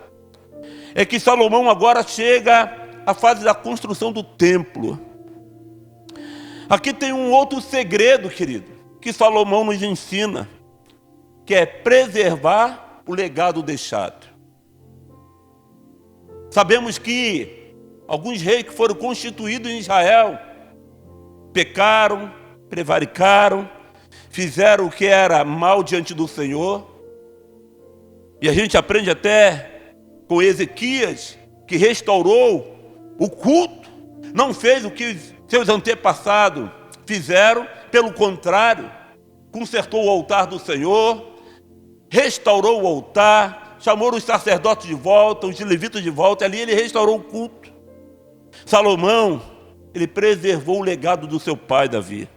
é que Salomão agora chega à fase da construção do templo. Aqui tem um outro segredo, querido, que Salomão nos ensina, que é preservar o legado deixado. Sabemos que alguns reis que foram constituídos em Israel pecaram, prevaricaram, fizeram o que era mal diante do Senhor. E a gente aprende até com Ezequias, que restaurou o culto, não fez o que seus antepassados fizeram, pelo contrário, consertou o altar do Senhor, restaurou o altar, chamou os sacerdotes de volta, os levitas de volta, ali ele restaurou o culto. Salomão, ele preservou o legado do seu pai Davi,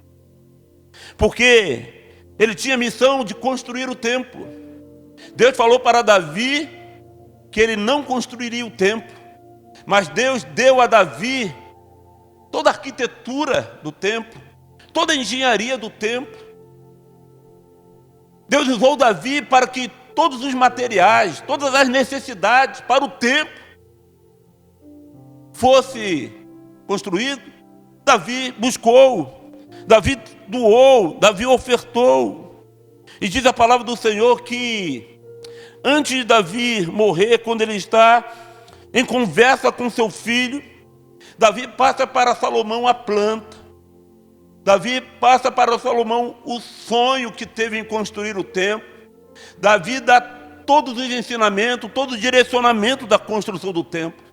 porque ele tinha a missão de construir o templo. Deus falou para Davi que ele não construiria o templo, mas Deus deu a Davi toda a arquitetura do templo, toda a engenharia do templo. Deus usou Davi para que todos os materiais, todas as necessidades para o templo fosse construído. Davi buscou, Davi doou, Davi ofertou. E diz a palavra do Senhor que antes de Davi morrer, quando ele está em conversa com seu filho, Davi passa para Salomão a planta. Davi passa para Salomão o sonho que teve em construir o templo. Davi dá todos os ensinamentos, todo o direcionamento da construção do templo.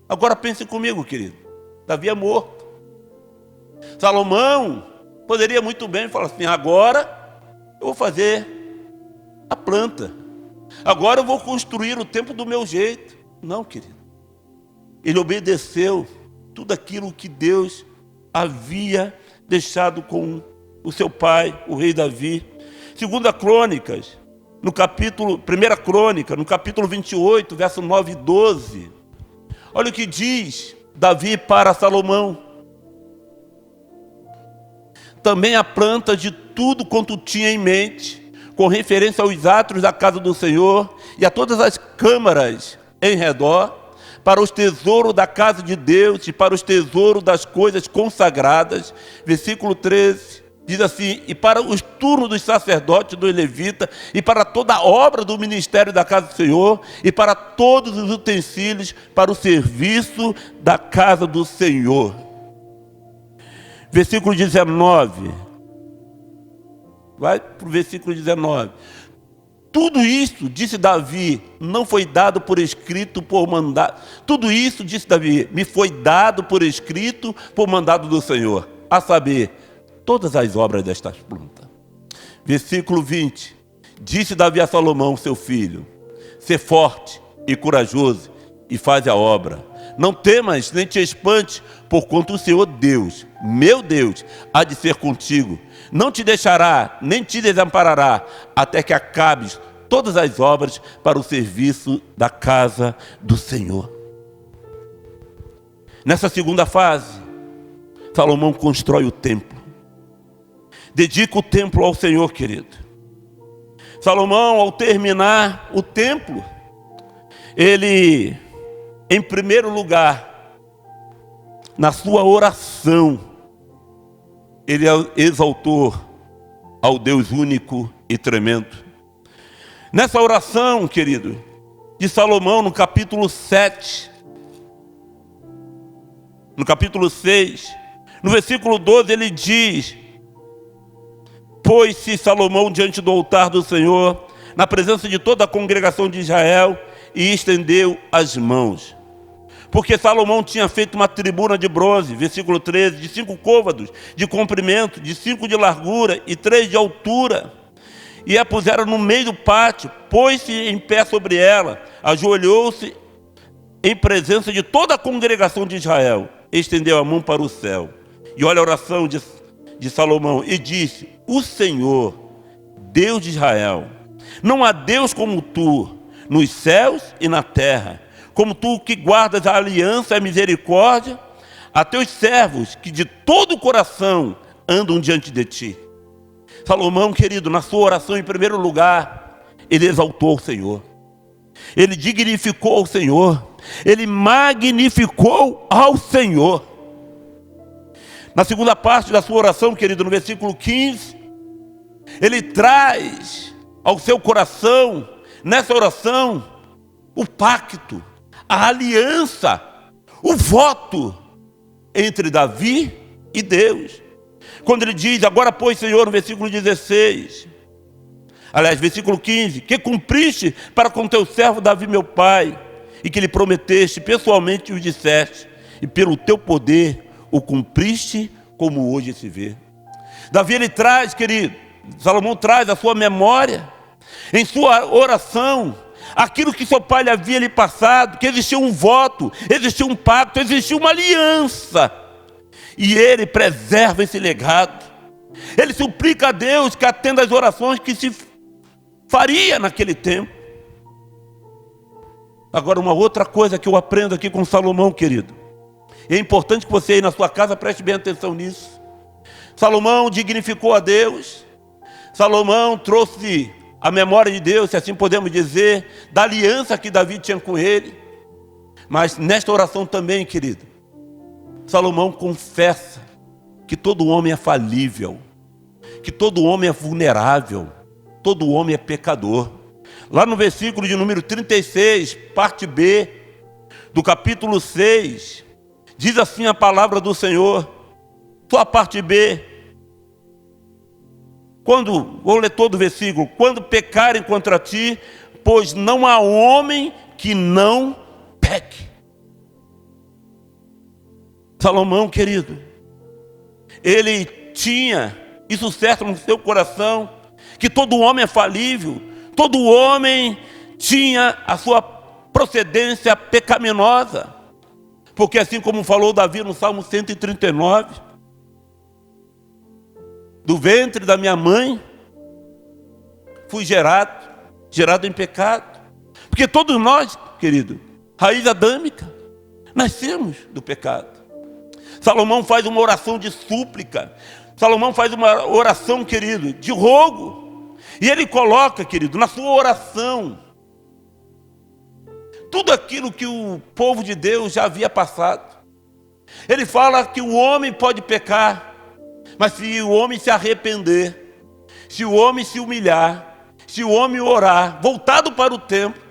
Agora pense comigo, querido. Davi é morto. Salomão poderia muito bem falar assim: agora eu vou fazer a planta. Agora eu vou construir o templo do meu jeito. Não, querido. Ele obedeceu tudo aquilo que Deus havia deixado com o seu pai, o rei Davi. 2 Crônicas, no capítulo, 1 Crônica, no capítulo 28, verso 9 e 12. Olha o que diz Davi para Salomão: também a planta de tudo quanto tinha em mente, com referência aos atos da casa do Senhor e a todas as câmaras em redor, para os tesouros da casa de Deus e para os tesouros das coisas consagradas. Versículo 13 diz assim: e para os turnos dos sacerdotes, dos levitas, e para toda a obra do ministério da casa do Senhor, e para todos os utensílios para o serviço da casa do Senhor. Versículo 19. Vai para o versículo 19. Tudo isso, disse Davi, não foi dado por escrito por mandado. Tudo isso, disse Davi, me foi dado por escrito por mandado do Senhor, a saber, todas as obras destas plantas. Versículo 20. Disse Davi a Salomão, seu filho: sê forte e corajoso e faz a obra. Não temas nem te espantes, porquanto o Senhor Deus, meu Deus, há de ser contigo. Não te deixará, nem te desamparará, até que acabes todas as obras para o serviço da casa do Senhor. Nessa segunda fase, Salomão constrói o templo. Dedica o templo ao Senhor, querido. Salomão, ao terminar o templo, ele, em primeiro lugar, na sua oração, ele exaltou ao Deus único e tremendo. Nessa oração, querido, de Salomão, no capítulo 7, no capítulo 6, no versículo 12, ele diz: pôs-se Salomão diante do altar do Senhor, na presença de toda a congregação de Israel, e estendeu as mãos. Porque Salomão tinha feito uma tribuna de bronze, versículo 13, de 5 côvados de comprimento, de 5 de largura e 3 de altura. E a puseram no meio do pátio, pôs-se em pé sobre ela, ajoelhou-se em presença de toda a congregação de Israel, estendeu a mão para o céu. E olha a oração de Salomão, e disse: o Senhor, Deus de Israel, não há Deus como tu, nos céus e na terra, como tu que guardas a aliança e a misericórdia a teus servos que de todo o coração andam diante de ti. Salomão, querido, na sua oração, em primeiro lugar, ele exaltou o Senhor, ele dignificou o Senhor, ele magnificou ao Senhor. Na segunda parte da sua oração, querido, no versículo 15, ele traz ao seu coração, nessa oração, o pacto, a aliança, o voto entre Davi e Deus. Quando ele diz: agora pois, Senhor, no versículo 16, aliás, versículo 15, que cumpriste para com teu servo Davi meu pai, e que lhe prometeste, pessoalmente o disseste, e pelo teu poder o cumpriste, como hoje se vê. Davi, ele traz, querido, Salomão traz a sua memória, em sua oração, aquilo que seu pai lhe havia lhe passado, que existia um voto, existia um pacto, existia uma aliança. E ele preserva esse legado. Ele suplica a Deus que atenda às orações que se faria naquele tempo. Agora, uma outra coisa que eu aprendo aqui com Salomão, querido. É importante que você aí na sua casa preste bem atenção nisso. Salomão dignificou a Deus. Salomão trouxe a memória de Deus, se assim podemos dizer, da aliança que Davi tinha com ele. Mas nesta oração também, querido, Salomão confessa que todo homem é falível, que todo homem é vulnerável, todo homem é pecador. Lá no versículo de número 36, parte B, do capítulo 6, diz assim a palavra do Senhor, só a parte B. Vou ler todo o versículo: quando pecarem contra ti, pois não há homem que não peque. Salomão, querido, ele tinha isso certo no seu coração, que todo homem é falível, todo homem tinha a sua procedência pecaminosa, porque assim como falou Davi no Salmo 139, do ventre da minha mãe fui gerado em pecado. Porque todos nós, querido, raiz adâmica, nascemos do pecado. Salomão faz uma oração de súplica. Salomão faz uma oração, querido, de rogo. E ele coloca, querido, na sua oração, tudo aquilo que o povo de Deus já havia passado. Ele fala que o homem pode pecar, mas se o homem se arrepender, se o homem se humilhar, se o homem orar, voltado para o templo,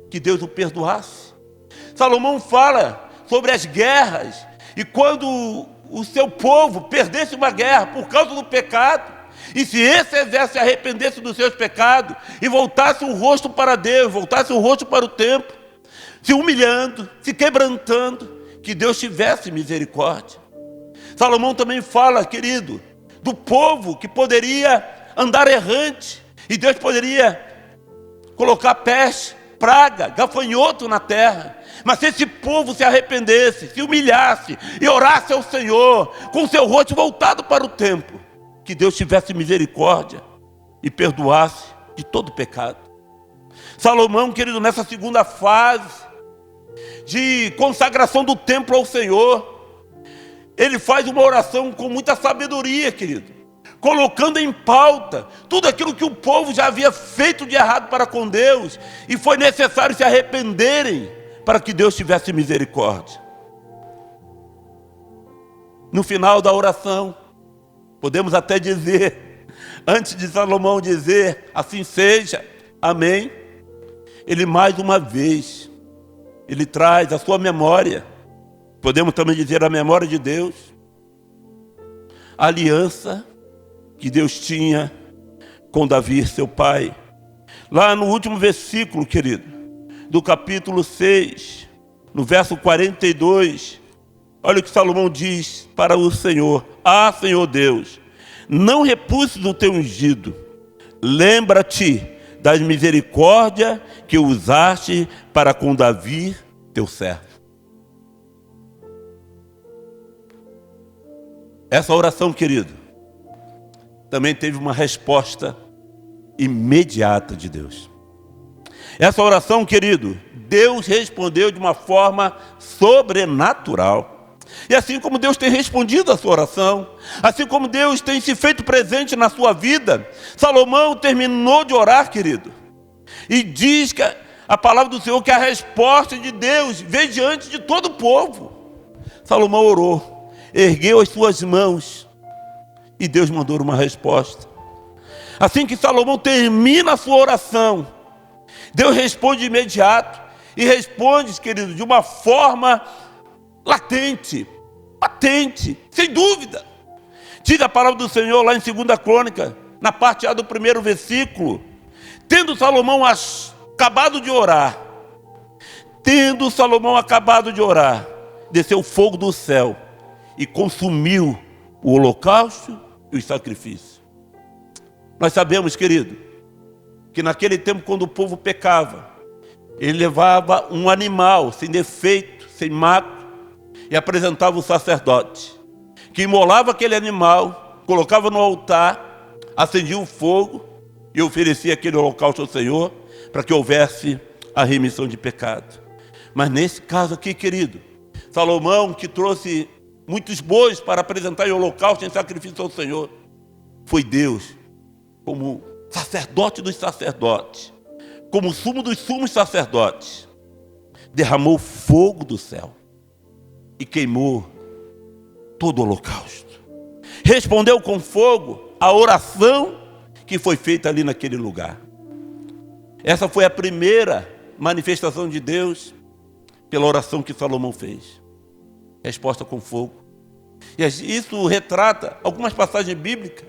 que Deus o perdoasse. Salomão fala sobre as guerras, e quando o seu povo perdesse uma guerra por causa do pecado, e se esse exército se arrependesse dos seus pecados, e voltasse o rosto para Deus, voltasse o rosto para o templo, se humilhando, se quebrantando, que Deus tivesse misericórdia. Salomão também fala, querido, do povo que poderia andar errante, e Deus poderia colocar peste, praga, gafanhoto na terra. Mas se esse povo se arrependesse, se humilhasse e orasse ao Senhor, com seu rosto voltado para o templo, que Deus tivesse misericórdia e perdoasse de todo pecado. Salomão, querido, nessa segunda fase de consagração do templo ao Senhor, ele faz uma oração com muita sabedoria, querido, colocando em pauta tudo aquilo que o povo já havia feito de errado para com Deus, e foi necessário se arrependerem para que Deus tivesse misericórdia. No final da oração, podemos até dizer, antes de Salomão dizer, assim seja, amém, ele mais uma vez, ele traz a sua memória, podemos também dizer a memória de Deus, a aliança que Deus tinha com Davi, seu pai. Lá no último versículo, querido, do capítulo 6, no verso 42, olha o que Salomão diz para o Senhor: ah, Senhor Deus, não repulses o teu ungido, lembra-te das misericórdias que usaste para com Davi, teu servo. Essa oração, querido, também teve uma resposta imediata de Deus. Essa oração, querido, Deus respondeu de uma forma sobrenatural. E assim como Deus tem respondido a sua oração, assim como Deus tem se feito presente na sua vida, Salomão terminou de orar, querido, e diz que a palavra do Senhor, que a resposta de Deus veio diante de todo o povo. Salomão orou, ergueu as suas mãos, e Deus mandou uma resposta. Assim que Salomão termina a sua oração, Deus responde de imediato, e responde, querido, de uma forma latente, patente, sem dúvida. Diz a palavra do Senhor lá em 2 Crônica, na parte A do primeiro versículo: tendo Salomão acabado de orar, desceu o fogo do céu e consumiu o holocausto e os sacrifícios. Nós sabemos, querido, que naquele tempo, quando o povo pecava, ele levava um animal sem defeito, sem mácula, e apresentava o sacerdote, que imolava aquele animal, colocava no altar, acendia o fogo e oferecia aquele holocausto ao Senhor, para que houvesse a remissão de pecado. Mas nesse caso aqui, querido, Salomão, que trouxe muitos bois para apresentar em holocausto, em sacrifício ao Senhor, foi Deus, como sacerdote dos sacerdotes, como sumo dos sumos sacerdotes, derramou fogo do céu e queimou todo o holocausto. Respondeu com fogo a oração que foi feita ali naquele lugar. Essa foi a primeira manifestação de Deus pela oração que Salomão fez. Resposta com fogo. E isso retrata algumas passagens bíblicas.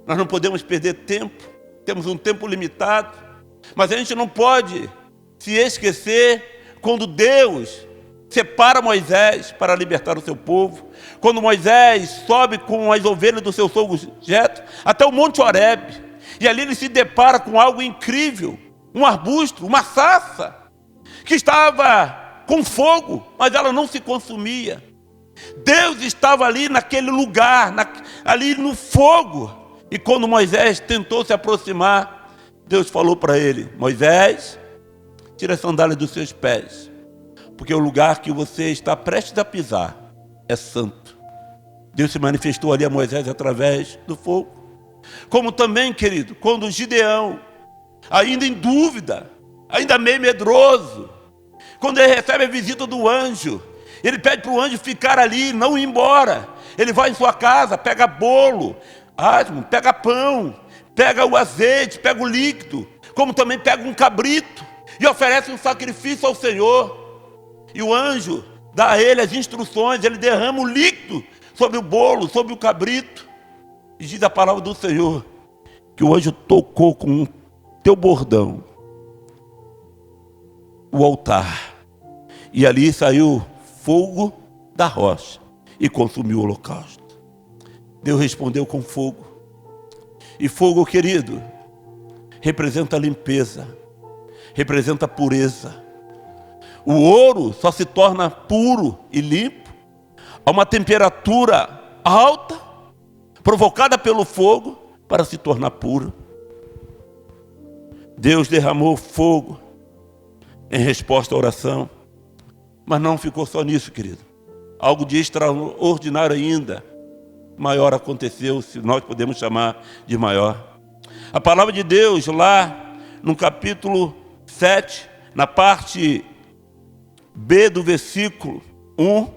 Nós não podemos perder tempo, temos um tempo limitado, mas a gente não pode se esquecer quando Deus separa Moisés para libertar o seu povo, quando Moisés sobe com as ovelhas do seu sogro Jetro até o Monte Horebe, e ali ele se depara com algo incrível, um arbusto, uma sarça, que estava com fogo, mas ela não se consumia. Deus estava ali naquele lugar, ali no fogo, e quando Moisés tentou se aproximar, Deus falou para ele: Moisés, tira as sandálias dos seus pés, porque o lugar que você está prestes a pisar é santo. Deus se manifestou ali a Moisés através do fogo. Como também, querido, quando Gideão, ainda em dúvida, ainda meio medroso, Quando ele recebe a visita do anjo, ele pede para o anjo ficar ali, não ir embora. Ele vai em sua casa, pega bolo, asmo, pega pão, pega o azeite, pega o líquido, como também pega um cabrito e oferece um sacrifício ao Senhor. E o anjo dá a ele as instruções, ele derrama o líquido sobre o bolo, sobre o cabrito. E diz a palavra do Senhor que o anjo tocou com o teu bordão o altar, e ali saiu fogo da rocha e consumiu o holocausto. Deus respondeu com fogo. E fogo, querido, representa limpeza, representa pureza. O ouro só se torna puro e limpo a uma temperatura alta, provocada pelo fogo, para se tornar puro. Deus derramou fogo em resposta à oração, mas não ficou só nisso, querido. Algo de extraordinário ainda, maior aconteceu, se nós podemos chamar de maior. A palavra de Deus lá no capítulo 7, na parte B do versículo 1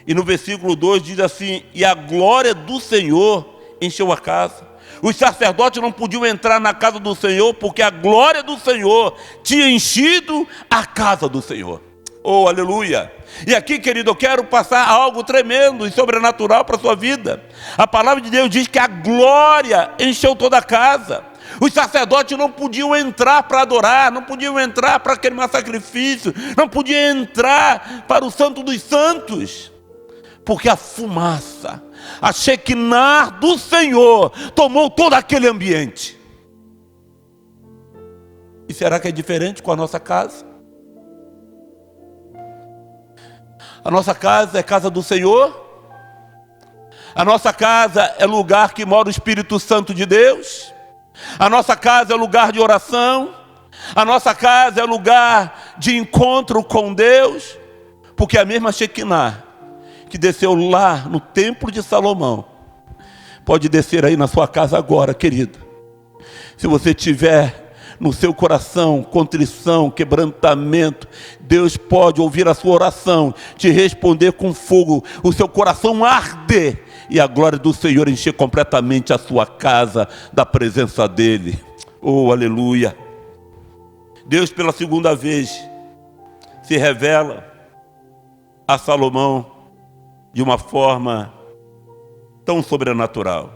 e no versículo 2 diz assim: e a glória do Senhor encheu a casa. Os sacerdotes não podiam entrar na casa do Senhor, porque a glória do Senhor tinha enchido a casa do Senhor. Oh, aleluia! E aqui, querido, eu quero passar algo tremendo e sobrenatural para a sua vida. A palavra de Deus diz que a glória encheu toda a casa. Os sacerdotes não podiam entrar para adorar, não podiam entrar para queimar sacrifício, não podiam entrar para o Santo dos Santos, porque a fumaça, a Shekinah do Senhor tomou todo aquele ambiente. E será que é diferente com a nossa casa? A nossa casa é casa do Senhor? A nossa casa é lugar que mora o Espírito Santo de Deus? A nossa casa é lugar de oração? A nossa casa é lugar de encontro com Deus? Porque a mesma Shekinah que desceu lá no templo de Salomão pode descer aí na sua casa agora, querido. Se você tiver no seu coração contrição, quebrantamento, Deus pode ouvir a sua oração, te responder com fogo, o seu coração arder e a glória do Senhor encher completamente a sua casa da presença dele. Oh, aleluia! Deus pela segunda vez se revela a Salomão de uma forma tão sobrenatural.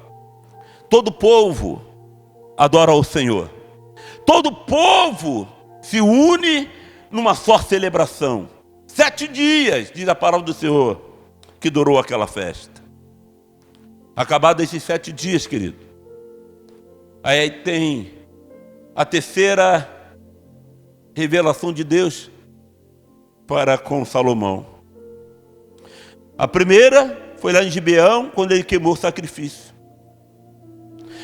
Todo povo adora ao Senhor. Todo povo se une numa só celebração. 7 dias, diz a palavra do Senhor, que durou aquela festa. Acabados esses 7 dias, querido, aí tem a terceira revelação de Deus para com Salomão. A primeira foi lá em Gibeão, quando ele queimou o sacrifício.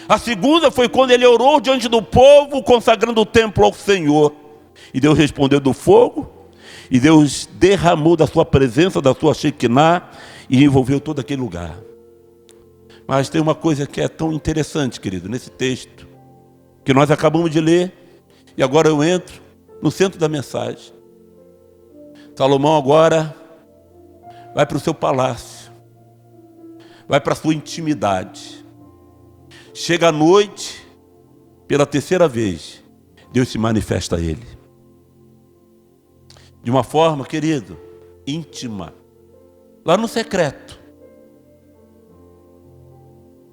A segunda foi quando ele orou diante do povo, consagrando o templo ao Senhor. E Deus respondeu do fogo, e Deus derramou da sua presença, da sua Shekinah, e envolveu todo aquele lugar. Mas tem uma coisa que é tão interessante, querido, nesse texto, que nós acabamos de ler, e agora eu entro no centro da mensagem. Salomão agora vai para o seu palácio, vai para a sua intimidade. Chega à noite, pela terceira vez, Deus se manifesta a ele. De uma forma, querido, íntima. Lá no secreto.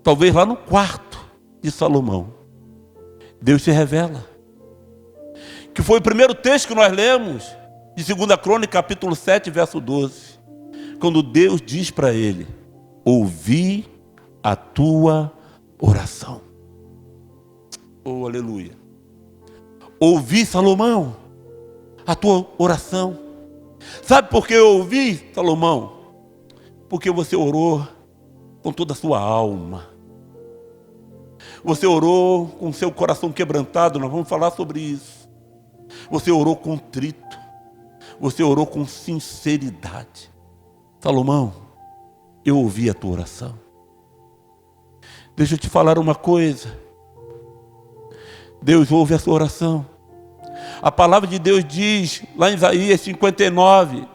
Talvez lá no quarto de Salomão. Deus se revela. Que foi o primeiro texto que nós lemos, de 2 Crônicas, capítulo 7, verso 12. Quando Deus diz para ele: ouvi a tua oração. Oh, aleluia. Ouvi, Salomão, a tua oração. Sabe por que eu ouvi, Salomão? Porque você orou com toda a sua alma. Você orou com seu coração quebrantado, nós vamos falar sobre isso. Você orou contrito. Você orou com sinceridade. Salomão, eu ouvi a tua oração. Deixa eu te falar uma coisa. Deus ouve a sua oração. A palavra de Deus diz, lá em Isaías 59,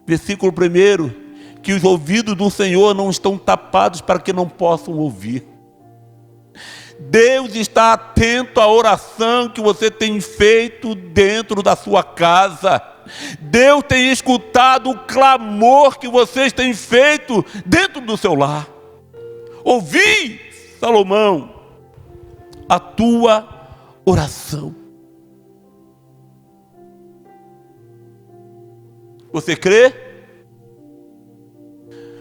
versículo 1, que os ouvidos do Senhor não estão tapados para que não possam ouvir. Deus está atento à oração que você tem feito dentro da sua casa. Deus tem escutado o clamor que vocês têm feito dentro do seu lar. Ouvi, Salomão, a tua oração. Você crê?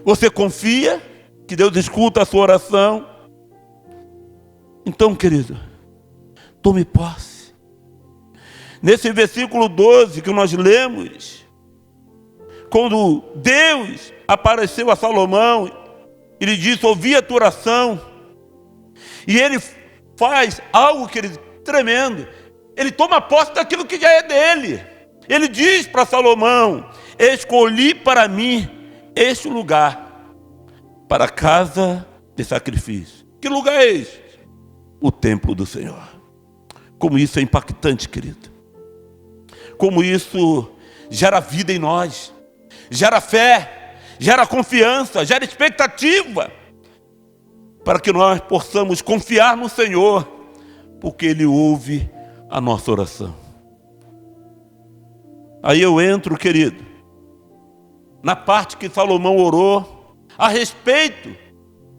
Você confia que Deus escuta a sua oração? Então, querido, tome posse. Nesse versículo 12 que nós lemos, quando Deus apareceu a Salomão, ele disse: ouvi a tua oração. E ele faz algo, querido, tremendo. Ele toma posse daquilo que já é dele. Ele diz para Salomão: escolhi para mim este lugar, para a casa de sacrifício. Que lugar é este? O templo do Senhor. Como isso é impactante, querido. Como isso gera vida em nós, gera fé, gera confiança, gera expectativa, para que nós possamos confiar no Senhor, porque Ele ouve a nossa oração. Aí eu entro, querido, na parte que Salomão orou a respeito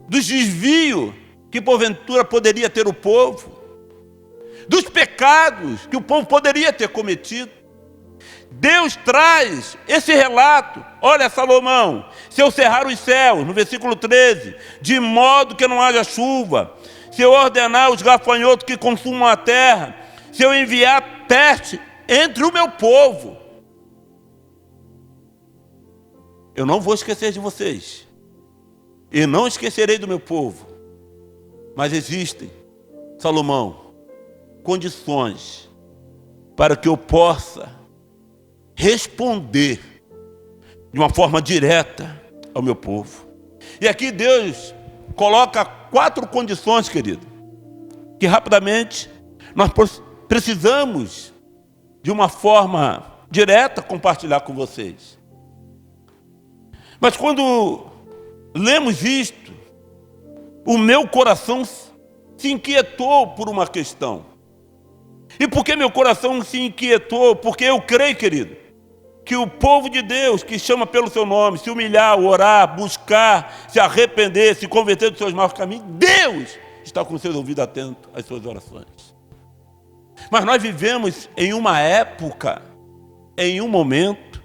dos desvios que porventura poderia ter o povo, dos pecados que o povo poderia ter cometido. Deus traz esse relato. Olha, Salomão, se eu cerrar os céus, no versículo 13, de modo que não haja chuva, se eu ordenar os gafanhotos que consumam a terra, se eu enviar peste entre o meu povo, eu não vou esquecer de vocês, e não esquecerei do meu povo. Mas existem, Salomão, condições para que eu possa responder de uma forma direta ao meu povo. E aqui Deus coloca 4 condições, querido, que rapidamente nós precisamos, de uma forma direta, compartilhar com vocês. Mas quando lemos isto, o meu coração se inquietou por uma questão. E por que meu coração se inquietou? Porque eu creio, querido, que o povo de Deus, que chama pelo seu nome, se humilhar, orar, buscar, se arrepender, se converter dos seus maus caminhos, Deus está com seus ouvidos atentos às suas orações. Mas nós vivemos em uma época, em um momento,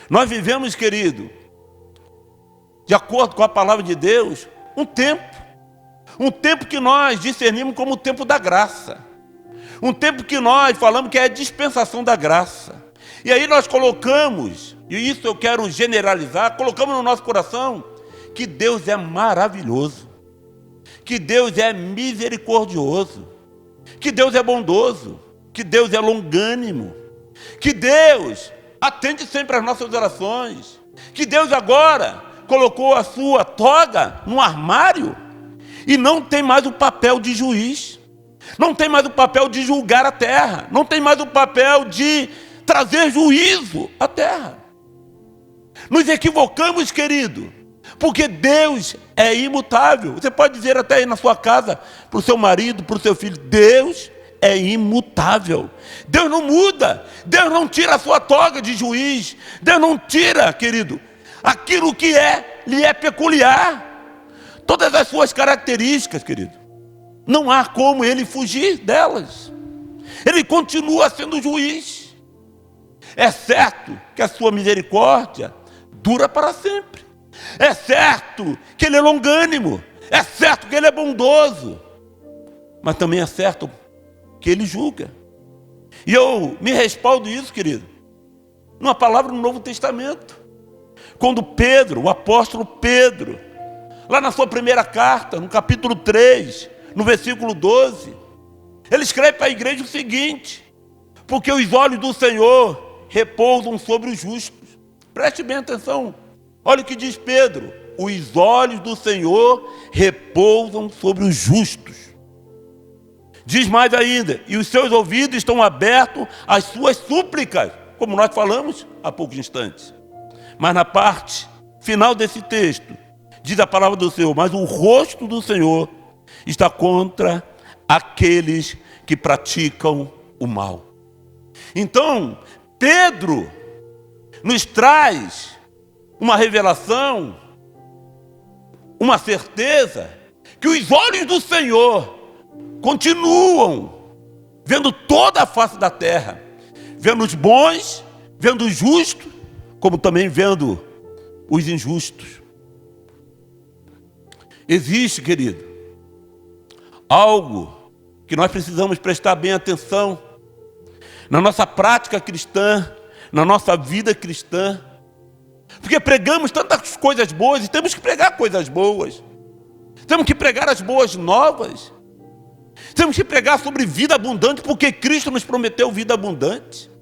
nós vivemos, querido, de acordo com a palavra de Deus, um tempo que nós discernimos como o tempo da graça, um tempo que nós falamos que é a dispensação da graça. E aí nós colocamos, e isso eu quero generalizar, colocamos no nosso coração que Deus é maravilhoso, que Deus é misericordioso, que Deus é bondoso, que Deus é longânimo, que Deus atende sempre às nossas orações, que Deus agora colocou a sua toga no armário e não tem mais o papel de juiz, não tem mais o papel de julgar a terra, não tem mais o papel de trazer juízo à terra. Nos equivocamos, querido, porque Deus é imutável. Você pode dizer até aí na sua casa, para o seu marido, para o seu filho: Deus é imutável. Deus não muda. Deus não tira a sua toga de juiz. Deus não tira, querido, aquilo que lhe é peculiar. Todas as suas características, querido, não há como ele fugir delas. Ele continua sendo juiz. É certo que a sua misericórdia dura para sempre. É certo que ele é longânimo. É certo que ele é bondoso. Mas também é certo que ele julga. E eu me respaldo isso, querido, numa palavra no Novo Testamento. Quando Pedro, o apóstolo Pedro, lá na sua primeira carta, no capítulo 3, no versículo 12, ele escreve para a igreja o seguinte: porque os olhos do Senhor repousam sobre os justos. Preste bem atenção. Olha o que diz Pedro: os olhos do Senhor repousam sobre os justos. Diz mais ainda: e os seus ouvidos estão abertos às suas súplicas, como nós falamos há poucos instantes. Mas na parte final desse texto, diz a palavra do Senhor: mas o rosto do Senhor está contra aqueles que praticam o mal. Então, Pedro nos traz uma revelação, uma certeza, que os olhos do Senhor continuam vendo toda a face da terra, vendo os bons, vendo os justos, como também vendo os injustos. Existe, querido, algo que nós precisamos prestar bem atenção na nossa prática cristã, na nossa vida cristã, porque pregamos tantas coisas boas e temos que pregar coisas boas, temos que pregar as boas novas, temos que pregar sobre vida abundante, porque Cristo nos prometeu vida abundante.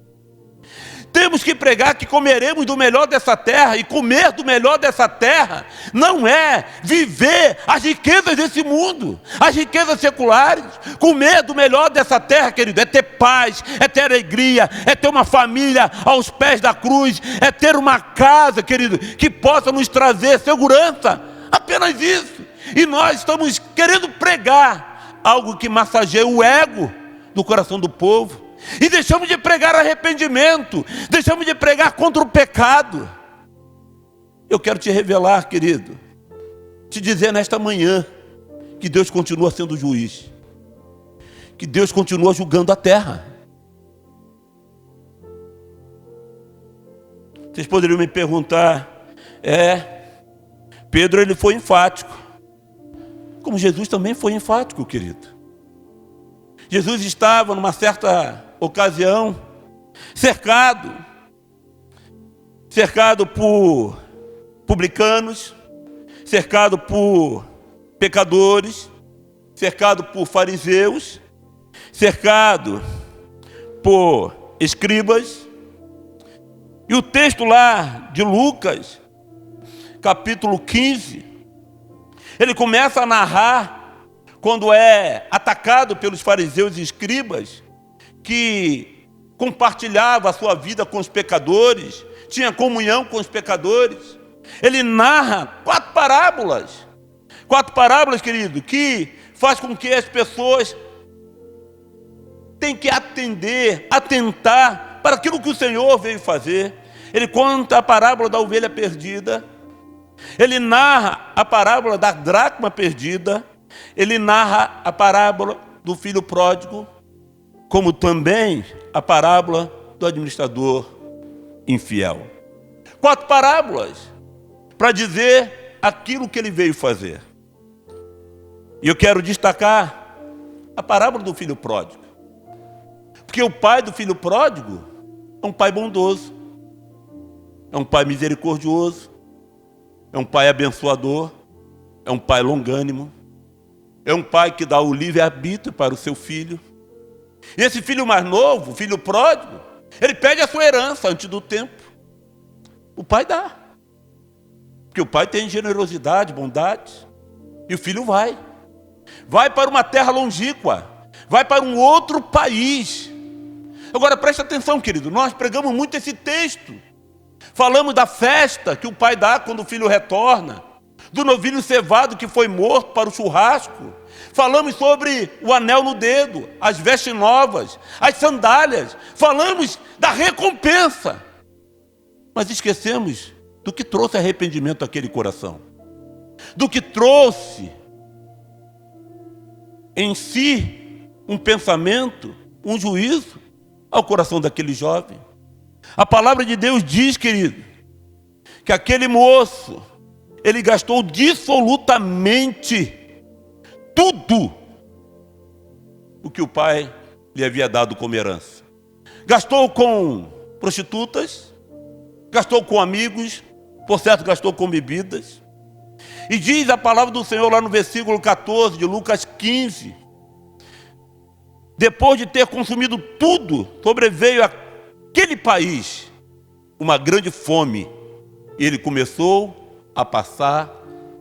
Temos que pregar que comeremos do melhor dessa terra, e comer do melhor dessa terra não é viver as riquezas desse mundo, as riquezas seculares. Comer do melhor dessa terra, querido, é ter paz, é ter alegria, é ter uma família aos pés da cruz, é ter uma casa, querido, que possa nos trazer segurança. Apenas isso. E nós estamos querendo pregar algo que massageia o ego do coração do povo. E deixamos de pregar arrependimento, deixamos de pregar contra o pecado. Eu quero te revelar, querido, te dizer nesta manhã, que Deus continua sendo juiz, que Deus continua julgando a terra. Vocês poderiam me perguntar: Pedro, ele foi enfático, como Jesus também foi enfático, querido. Jesus estava numa certa ocasião cercado por publicanos, cercado por pecadores, cercado por fariseus, cercado por escribas. E o texto lá de Lucas, capítulo 15, ele começa a narrar quando é atacado pelos fariseus e escribas, que compartilhava a sua vida com os pecadores, tinha comunhão com os pecadores. Ele narra 4 parábolas. 4 parábolas, querido, que faz com que as pessoas tenham que atentar para aquilo que o Senhor veio fazer. Ele conta a parábola da ovelha perdida. Ele narra a parábola da dracma perdida. Ele narra a parábola do filho pródigo, como também a parábola do administrador infiel. 4 parábolas para dizer aquilo que ele veio fazer. E eu quero destacar a parábola do filho pródigo, porque o pai do filho pródigo é um pai bondoso, é um pai misericordioso, é um pai abençoador, é um pai longânimo, é um pai que dá o livre-arbítrio para o seu filho. E esse filho mais novo, o filho pródigo, ele pede a sua herança antes do tempo. O pai dá, porque o pai tem generosidade, bondade. E o filho vai para uma terra longínqua, vai para um outro país. Agora preste atenção, querido, nós pregamos muito esse texto. Falamos da festa que o pai dá quando o filho retorna, do novilho cevado que foi morto para o churrasco. Falamos sobre o anel no dedo, as vestes novas, as sandálias. Falamos da recompensa. Mas esquecemos do que trouxe arrependimento àquele coração. Do que trouxe em si um pensamento, um juízo ao coração daquele jovem. A palavra de Deus diz, querido, que aquele moço, ele gastou dissolutamente tudo o que o pai lhe havia dado como herança. Gastou com prostitutas, gastou com amigos, por certo gastou com bebidas. E diz a palavra do Senhor lá no versículo 14 de Lucas 15: depois de ter consumido tudo, sobreveio àquele país uma grande fome, e ele começou a passar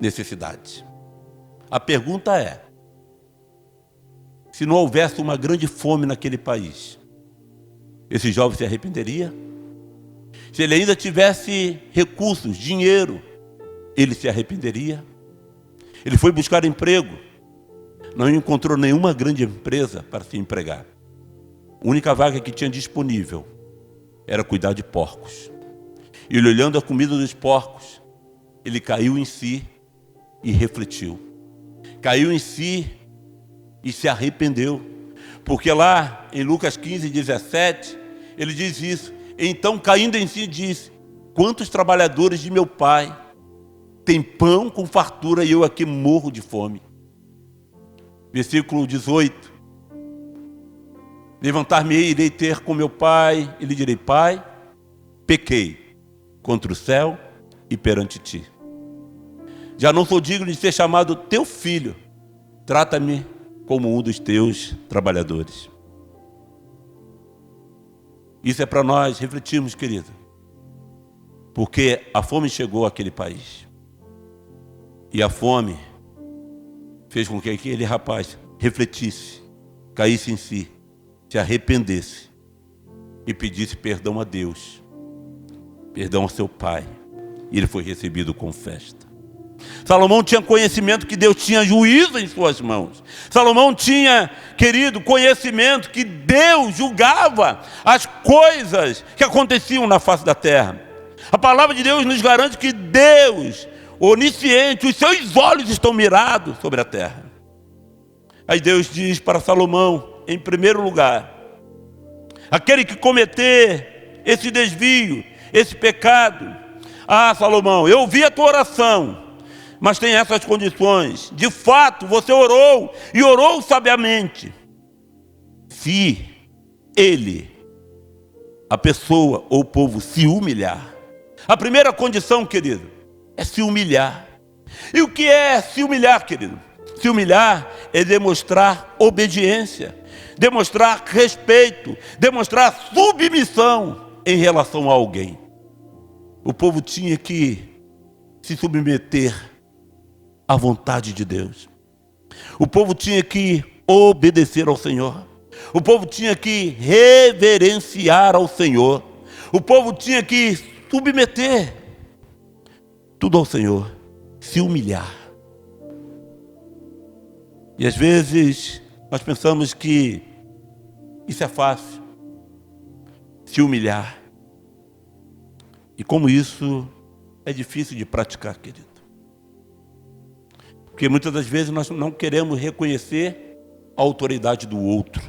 necessidade. A pergunta é: se não houvesse uma grande fome naquele país, esse jovem se arrependeria? Se ele ainda tivesse recursos, dinheiro, ele se arrependeria? Ele foi buscar emprego, não encontrou nenhuma grande empresa para se empregar. A única vaga que tinha disponível era cuidar de porcos. E ele, olhando a comida dos porcos, ele caiu em si e refletiu. Caiu em si e se arrependeu. Porque lá em Lucas 15, 17, ele diz isso. Então, caindo em si, disse: quantos trabalhadores de meu pai têm pão com fartura e eu aqui morro de fome. Versículo 18. Levantar-me-ei, irei ter com meu pai, e lhe direi: pai, pequei contra o céu e perante ti. Já não sou digno de ser chamado teu filho. Trata-me como um dos teus trabalhadores. Isso é para nós refletirmos, querido. Porque a fome chegou àquele país. E a fome fez com que aquele rapaz refletisse, caísse em si, se arrependesse e pedisse perdão a Deus, perdão ao seu pai. E ele foi recebido com festa. Salomão tinha conhecimento que Deus tinha juízo em suas mãos. Salomão tinha, querido, conhecimento que Deus julgava as coisas que aconteciam na face da terra. A palavra de Deus nos garante que Deus, onisciente, os seus olhos estão mirados sobre a terra. Aí Deus diz para Salomão, em primeiro lugar: aquele que cometer esse desvio, esse pecado, Salomão, eu ouvi a tua oração, mas tem essas condições. De fato, você orou, e orou sabiamente. Se ele, a pessoa ou o povo, se humilhar. A primeira condição, querido, é se humilhar. E o que é se humilhar, querido? Se humilhar é demonstrar obediência, demonstrar respeito, demonstrar submissão em relação a alguém. O povo tinha que se submeter à vontade de Deus. O povo tinha que obedecer ao Senhor. O povo tinha que reverenciar ao Senhor. O povo tinha que submeter tudo ao Senhor, se humilhar. E às vezes nós pensamos que isso é fácil, se humilhar. E como isso é difícil de praticar, querido. Porque muitas das vezes nós não queremos reconhecer a autoridade do outro.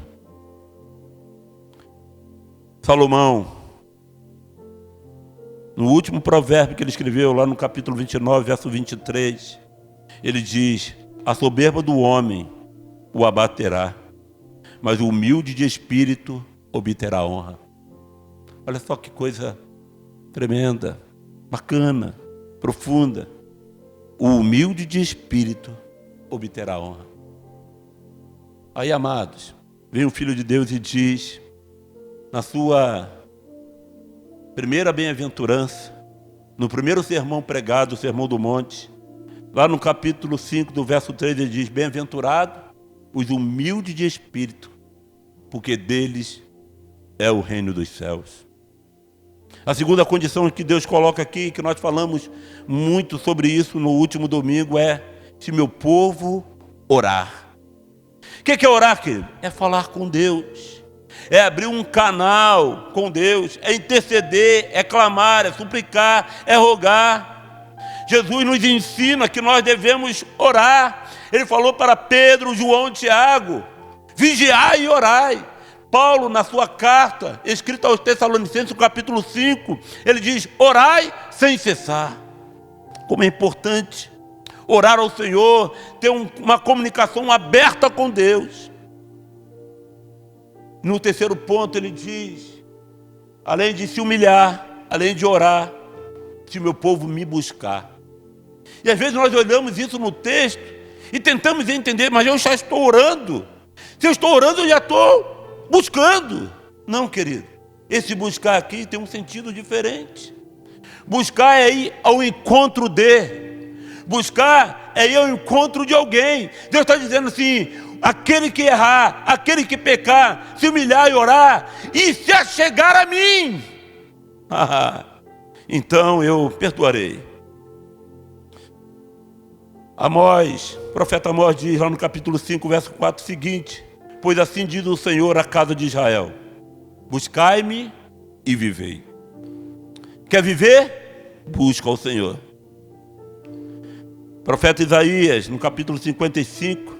Salomão, no último provérbio que ele escreveu, lá no capítulo 29, verso 23, ele diz: a soberba do homem o abaterá, mas o humilde de espírito obterá honra. Olha só que coisa tremenda, bacana, profunda. O humilde de espírito obterá honra. Aí, amados, vem o Filho de Deus e diz, na sua primeira bem-aventurança, no primeiro sermão pregado, o Sermão do Monte, lá no capítulo 5, do verso 3, ele diz: bem-aventurado os humildes de espírito, porque deles é o reino dos céus. A segunda condição que Deus coloca aqui, que nós falamos muito sobre isso no último domingo, é: se meu povo orar. O que é orar, querido? É falar com Deus, é abrir um canal com Deus, é interceder, é clamar, é suplicar, é rogar. Jesus nos ensina que nós devemos orar. Ele falou para Pedro, João e Tiago: vigiai e orai. Paulo, na sua carta, escrita aos Tessalonicenses, no capítulo 5, ele diz: orai sem cessar. Como é importante orar ao Senhor, ter uma comunicação aberta com Deus. No terceiro ponto ele diz: além de se humilhar, além de orar, se meu povo me buscar. E às vezes nós olhamos isso no texto e tentamos entender: mas eu já estou orando. Se eu estou orando, eu já estou buscando. Não, querido, esse buscar aqui tem um sentido diferente. Buscar é ir ao encontro de. Buscar é ir ao encontro de alguém. Deus está dizendo assim: aquele que errar, aquele que pecar, se humilhar e orar e se achegar a mim, então eu perdoarei. Amós, o profeta Amós diz lá no capítulo 5, verso 4 seguinte: pois assim diz o Senhor à casa de Israel: buscai-me e vivei. Quer viver? Busca o Senhor. O profeta Isaías, no capítulo 55,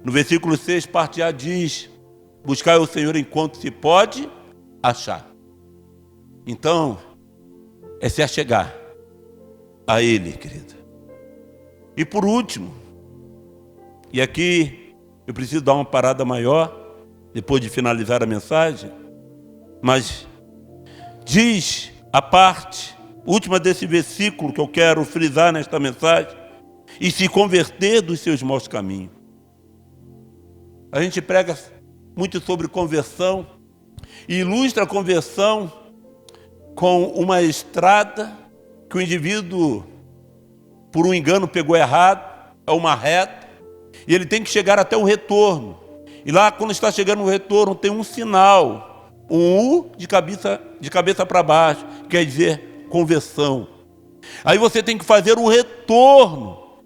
no versículo 6, parte A, diz: buscai o Senhor enquanto se pode achar. Então, é se achegar a Ele, querido. E por último, e aqui eu preciso dar uma parada maior, depois de finalizar a mensagem, mas diz a parte última desse versículo que eu quero frisar nesta mensagem: e se converter dos seus maus caminhos. A gente prega muito sobre conversão e ilustra a conversão com uma estrada que o indivíduo, por um engano, pegou errado, é uma reta, e ele tem que chegar até o retorno. E lá, quando está chegando no retorno, tem um sinal, um U de cabeça para baixo, quer dizer conversão. Aí você tem que fazer o retorno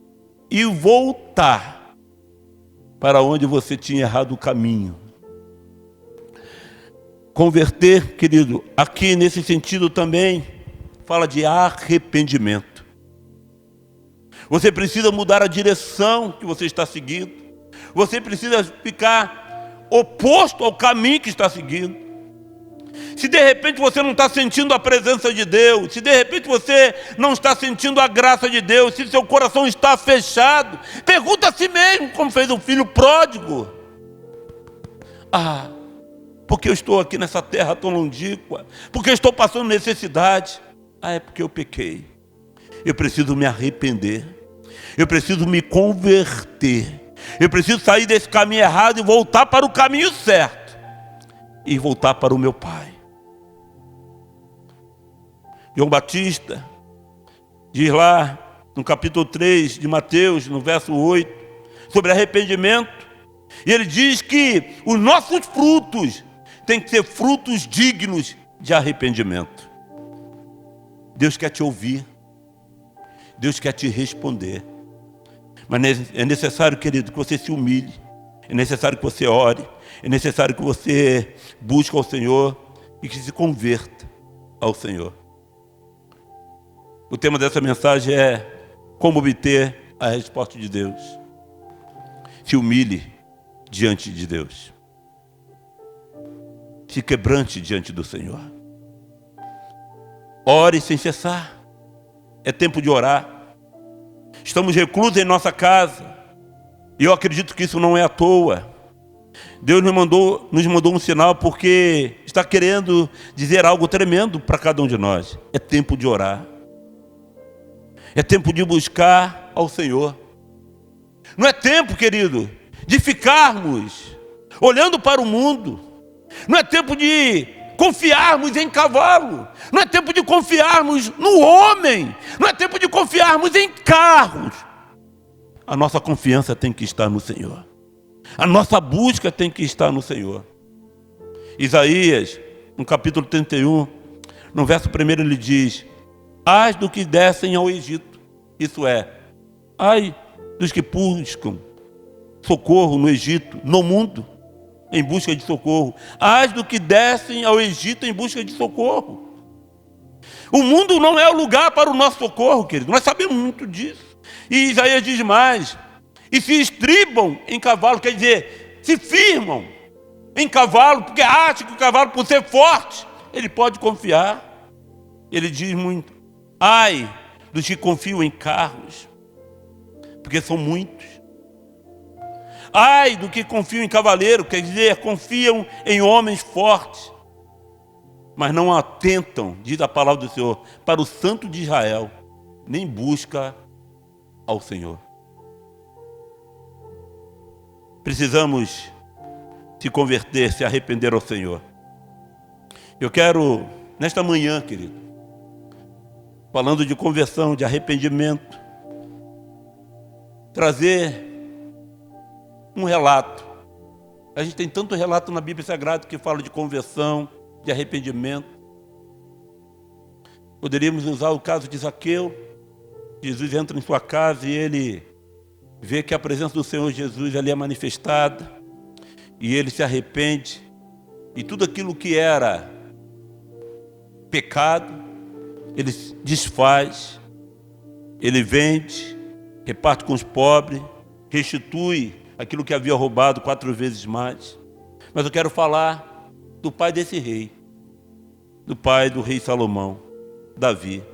e voltar para onde você tinha errado o caminho. Converter, querido, aqui nesse sentido também fala de arrependimento. Você precisa mudar a direção que você está seguindo. Você precisa ficar oposto ao caminho que está seguindo. Se de repente você não está sentindo a presença de Deus, se de repente você não está sentindo a graça de Deus, se seu coração está fechado, pergunta a si mesmo, como fez o filho pródigo: por que eu estou aqui nessa terra tão longínqua? Por que eu estou passando necessidade? É porque eu pequei. Eu preciso me arrepender. Eu preciso me converter. Eu preciso sair desse caminho errado e voltar para o caminho certo. E voltar para o meu Pai. João Batista diz lá no capítulo 3 de Mateus, no verso 8, sobre arrependimento. E ele diz que os nossos frutos têm que ser frutos dignos de arrependimento. Deus quer te ouvir. Deus quer te responder. Mas é necessário, querido, que você se humilhe. É necessário que você ore. É necessário que você busque ao Senhor e que se converta ao Senhor. O tema dessa mensagem é como obter a resposta de Deus. Se humilhe diante de Deus. Se quebrante diante do Senhor. Ore sem cessar. É tempo de orar. Estamos reclusos em nossa casa. E eu acredito que isso não é à toa. Deus nos mandou um sinal porque está querendo dizer algo tremendo para cada um de nós. É tempo de orar. É tempo de buscar ao Senhor. Não é tempo, querido, de ficarmos olhando para o mundo. Não é tempo de confiarmos em cavalo. Não é tempo de confiarmos no homem. Não é tempo de confiarmos em carros. A nossa confiança tem que estar no Senhor. A nossa busca tem que estar no Senhor. Isaías, no capítulo 31, no verso 1 ele diz: ai dos que descem ao Egito. Isso é, ai dos que buscam socorro no Egito, no mundo, em busca de socorro. Ai dos que descem ao Egito em busca de socorro. O mundo não é o lugar para o nosso socorro, querido. Nós sabemos muito disso. E Isaías diz mais: e se estribam em cavalo, quer dizer, se firmam em cavalo, porque acham que o cavalo, por ser forte, ele pode confiar. Ele diz muito: ai dos que confiam em carros, porque são muitos. Ai do que confiam em cavaleiro, quer dizer, confiam em homens fortes, mas não atentam, diz a palavra do Senhor, para o Santo de Israel, nem busca ao Senhor. Precisamos se converter, se arrepender ao Senhor. Eu quero, nesta manhã, querido, falando de conversão, de arrependimento, trazer um relato. A gente tem tanto relato na Bíblia Sagrada que fala de conversão, de arrependimento. Poderíamos usar o caso de Zaqueu. Jesus entra em sua casa e ele vê que a presença do Senhor Jesus ali é manifestada. E ele se arrepende. E tudo aquilo que era pecado, ele desfaz. Ele vende, reparte com os pobres, restitui aquilo que havia roubado 4 vezes mais. Mas eu quero falar do pai desse rei, do pai do rei Salomão, Davi.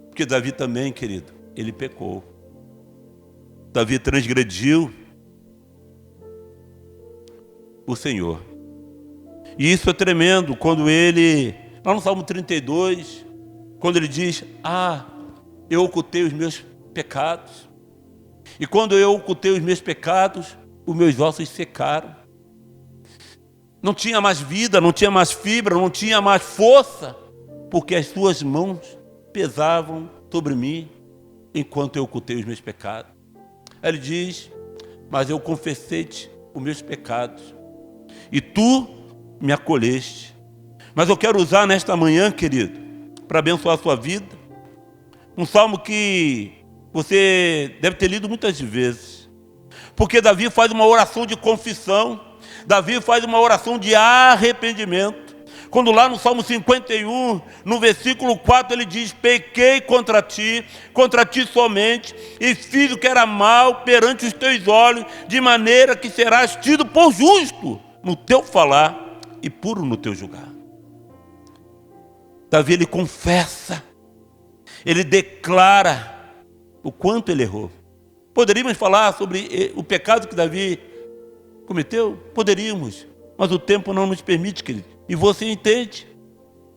Porque Davi também, querido, ele pecou. Davi transgrediu o Senhor. E isso é tremendo quando ele, lá no Salmo 32, quando ele diz, eu ocultei os meus pecados. E quando eu ocultei os meus pecados, os meus ossos secaram. Não tinha mais vida, não tinha mais fibra, não tinha mais força, porque as suas mãos pesavam sobre mim, enquanto eu ocultei os meus pecados. Aí ele diz, mas eu confessei-te os meus pecados, e tu me acolheste. Mas eu quero usar nesta manhã, querido, para abençoar a sua vida, um salmo que você deve ter lido muitas vezes. Porque Davi faz uma oração de confissão. Davi faz uma oração de arrependimento. Quando lá no Salmo 51, no versículo 4, ele diz, pequei contra ti somente, e fiz o que era mal perante os teus olhos, de maneira que serás tido por justo no teu falar e puro no teu julgar. Davi, ele confessa, ele declara o quanto ele errou. Poderíamos falar sobre o pecado que Davi cometeu? Poderíamos, mas o tempo não nos permite, querido. E você entende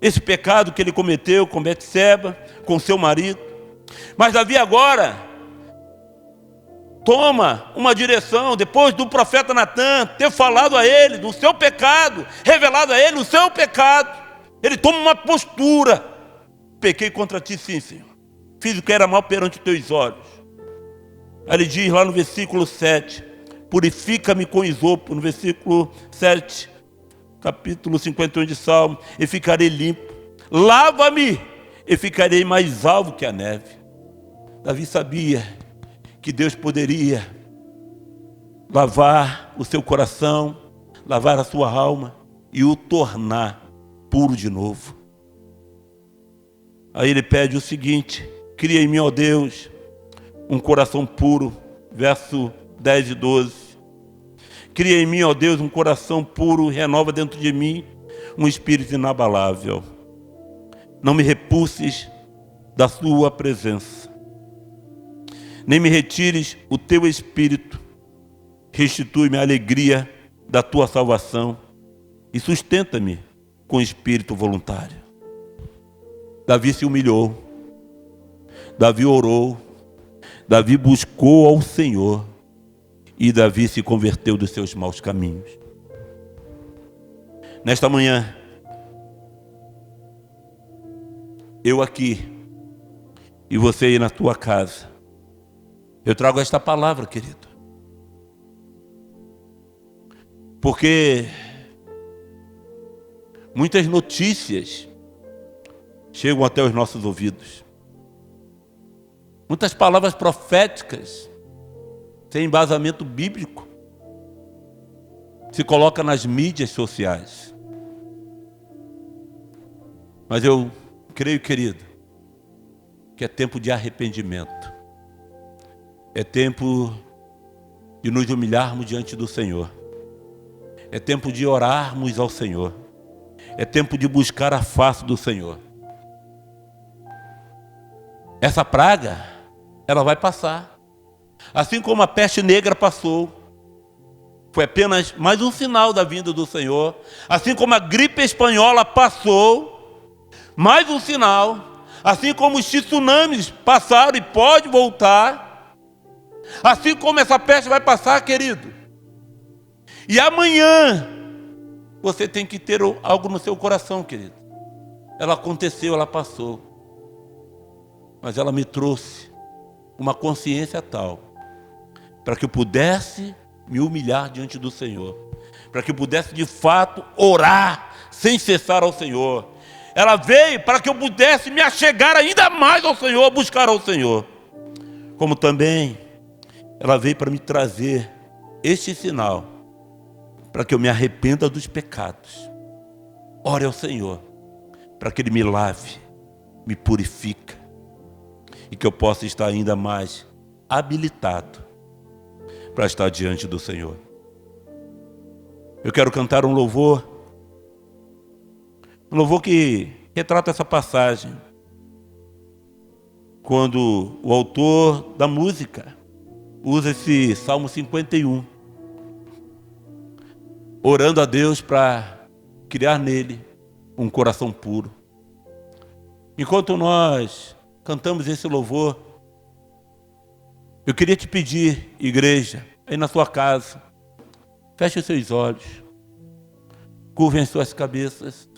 esse pecado que ele cometeu com Betseba, com seu marido. Mas Davi agora toma uma direção, depois do profeta Natan ter falado a ele do seu pecado, revelado a ele o seu pecado. Ele toma uma postura. Pequei contra ti, sim, Senhor. Fiz o que era mal perante os teus olhos. Aí ele diz lá no versículo 7, purifica-me com isopo, no versículo 7, capítulo 51 de Salmo, e ficarei limpo. Lava-me, e ficarei mais alvo que a neve. Davi sabia que Deus poderia lavar o seu coração, lavar a sua alma e o tornar puro de novo. Aí ele pede o seguinte, cria em mim, ó Deus, um coração puro, verso 10 e 12. Cria em mim, ó Deus, um coração puro, renova dentro de mim um espírito inabalável. Não me repulses da sua presença, nem me retires o teu espírito. Restitui-me a alegria da tua salvação e sustenta-me com espírito voluntário. Davi se humilhou, Davi orou, Davi buscou ao Senhor e Davi se converteu dos seus maus caminhos. Nesta manhã, eu aqui e você aí na tua casa, eu trago esta palavra, querido, porque muitas notícias chegam até os nossos ouvidos. Muitas palavras proféticas, sem embasamento bíblico, se coloca nas mídias sociais. Mas eu creio, querido, que é tempo de arrependimento. É tempo de nos humilharmos diante do Senhor. É tempo de orarmos ao Senhor. É tempo de buscar a face do Senhor. Essa praga, ela vai passar. Assim como a peste negra passou. Foi apenas mais um sinal da vinda do Senhor. Assim como a gripe espanhola passou, mais um sinal. Assim como os tsunamis passaram e pode voltar. Assim como essa peste vai passar, querido. E amanhã, você tem que ter algo no seu coração, querido. Ela aconteceu, ela passou. Mas ela me trouxe uma consciência tal, para que eu pudesse me humilhar diante do Senhor, para que eu pudesse de fato orar sem cessar ao Senhor. Ela veio para que eu pudesse me achegar ainda mais ao Senhor, buscar ao Senhor. Como também ela veio para me trazer este sinal, para que eu me arrependa dos pecados. Ore ao Senhor, para que Ele me lave, me purifique, e que eu possa estar ainda mais habilitado para estar diante do Senhor. Eu quero cantar um louvor que retrata essa passagem, quando o autor da música usa esse Salmo 51, orando a Deus para criar nele um coração puro. Enquanto nós cantamos esse louvor, eu queria te pedir, igreja, aí na sua casa, feche os seus olhos, curvem as suas cabeças.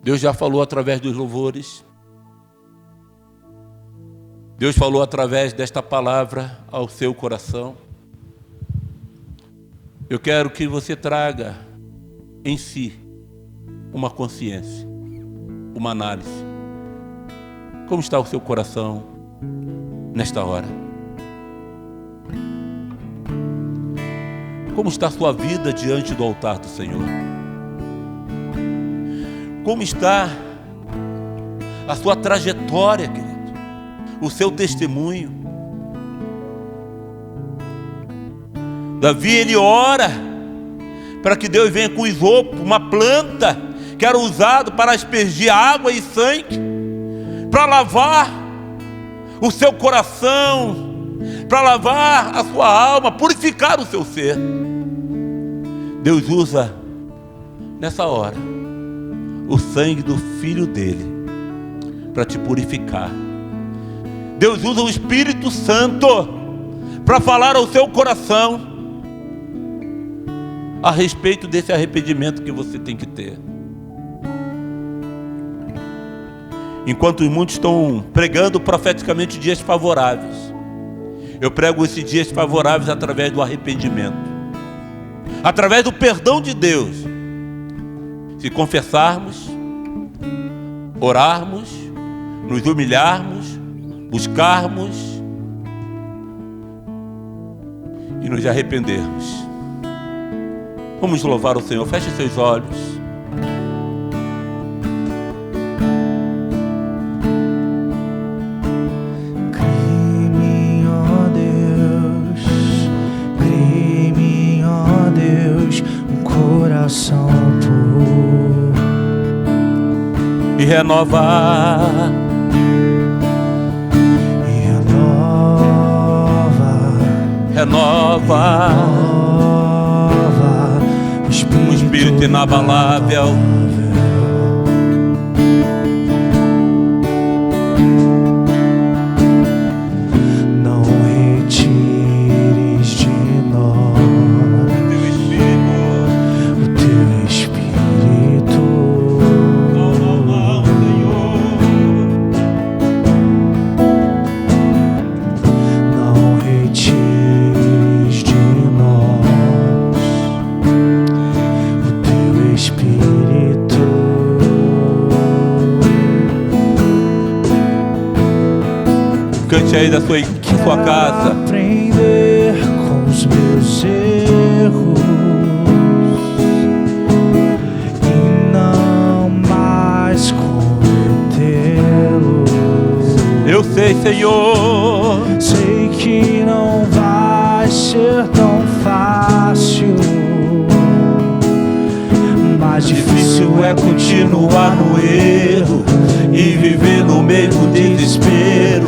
Deus já falou através dos louvores. Deus falou através desta palavra ao seu coração. Eu quero que você traga em si uma consciência, uma análise. Como está o seu coração nesta hora? Como está a sua vida diante do altar do Senhor? Como está a sua trajetória, querido? O seu testemunho? Davi, ele ora para que Deus venha com isopo, uma planta que era usada para aspergir água e sangue, para lavar o seu coração, para lavar a sua alma, purificar o seu ser. Deus usa nessa hora o sangue do Filho dele para te purificar. Deus usa o Espírito Santo para falar ao seu coração a respeito desse arrependimento que você tem que ter. Enquanto muitos estão pregando profeticamente dias favoráveis, eu prego esses dias favoráveis através do arrependimento, através do perdão de Deus. Se confessarmos, orarmos, nos humilharmos, buscarmos e nos arrependermos. Vamos louvar o Senhor. Feche seus olhos. Crê-me, ó Deus, um coração puro E renova um espírito inabalável. Não retires de nós o teu Espírito. Não, Senhor. Não retires de nós o teu Espírito. Cante aí da sua casa. Aprender com os meus erros e não mais cometê-los. Eu sei, Senhor, Sei que não vai ser tão fácil, mas difícil é continuar no erro e viver no mesmo desespero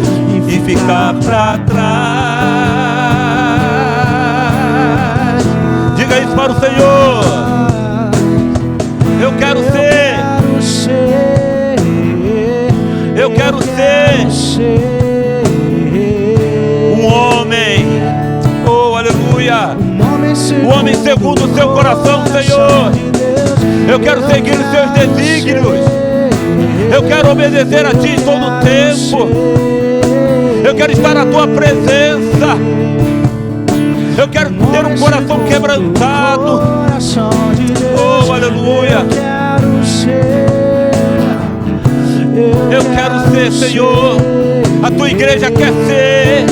e ficar pra trás. Diga isso para o Senhor. Eu quero ser um homem, oh aleluia, um homem segundo o seu coração, Senhor. Eu quero seguir os seus desígnios. Eu quero obedecer a Ti em todo o tempo. Eu quero estar na tua presença. Eu quero ter um coração quebrantado. Oh, aleluia. Eu quero ser, Senhor. A tua igreja quer ser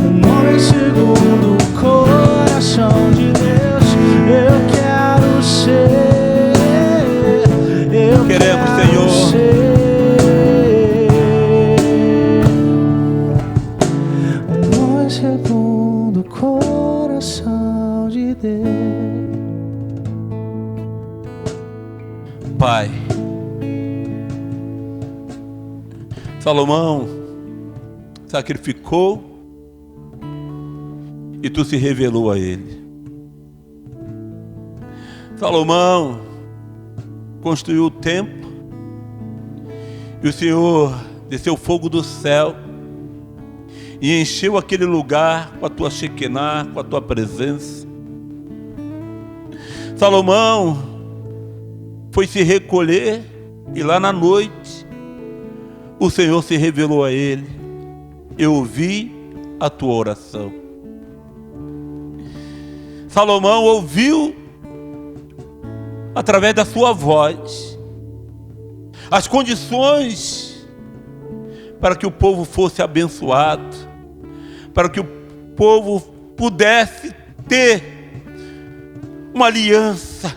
um homem segundo o coração de Deus. Eu quero ser. Queremos, Senhor. Um homem segundo o coração de Deus. Pai, Salomão sacrificou e tu se revelou a ele. Salomão construiu o templo e o Senhor desceu fogo do céu e encheu aquele lugar com a tua Shekinah, com a tua presença. Salomão foi se recolher e lá na noite o Senhor se revelou a ele. Eu ouvi a tua oração. Salomão ouviu através da sua voz as condições para que o povo fosse abençoado, para que o povo pudesse ter uma aliança,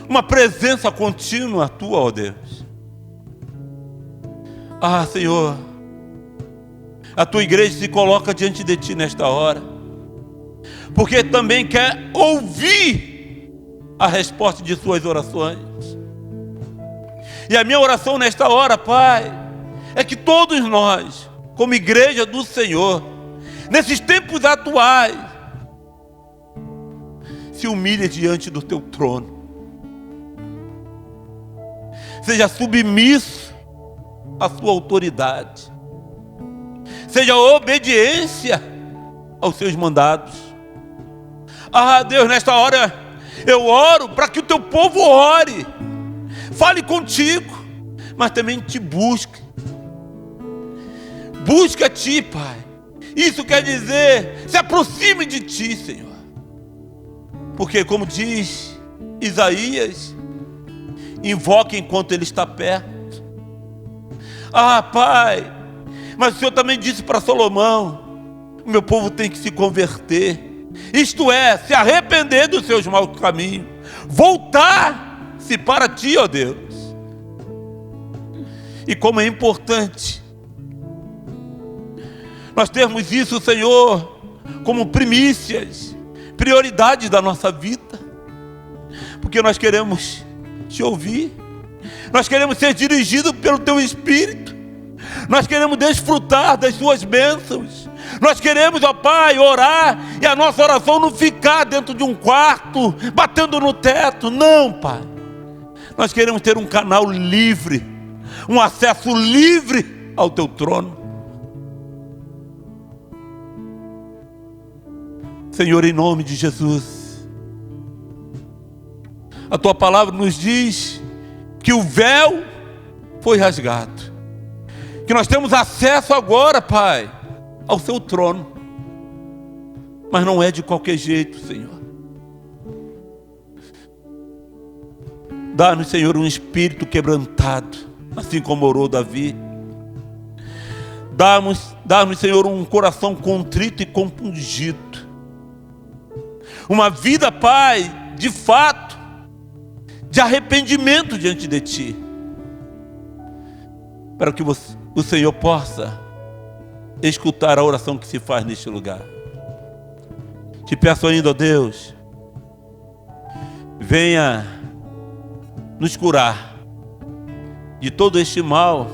uma presença contínua tua, ó Deus. Ah, Senhor, a tua igreja se coloca diante de ti nesta hora, porque também quer ouvir a resposta de suas orações. E a minha oração nesta hora, Pai, é que todos nós, como igreja do Senhor, nesses tempos atuais, se humilhe diante do teu trono. Seja submisso à sua autoridade. Seja obediência aos seus mandados. Ah, Deus, nesta hora eu oro para que o teu povo ore. Fale contigo, mas também te busque. Busca a ti, Pai. Isso quer dizer, se aproxime de ti, Senhor. Porque como diz Isaías, invoque enquanto ele está perto. Ah, Pai, mas o Senhor também disse para Salomão: o meu povo tem que se converter, isto é, se arrepender dos seus maus caminhos, voltar-se para ti, ó Deus. E como é importante nós termos isso, Senhor, como primícias, prioridades da nossa vida, porque nós queremos te ouvir, nós queremos ser dirigidos pelo teu Espírito, nós queremos desfrutar das suas bênçãos, nós queremos, ó Pai, orar e a nossa oração não ficar dentro de um quarto, batendo no teto, não, Pai. Nós queremos ter um canal livre, um acesso livre ao teu trono. Senhor, em nome de Jesus, a tua palavra nos diz que o véu foi rasgado, que nós temos acesso agora, Pai, ao seu trono, mas não é de qualquer jeito, Senhor. Dá-nos, Senhor, um espírito quebrantado, assim como orou Davi. Dá-nos, Senhor, um coração contrito e compungido. Uma vida, Pai, de fato, de arrependimento diante de ti, para que o Senhor possa escutar a oração que se faz neste lugar. Te peço ainda, ó Deus, venha nos curar de todo este mal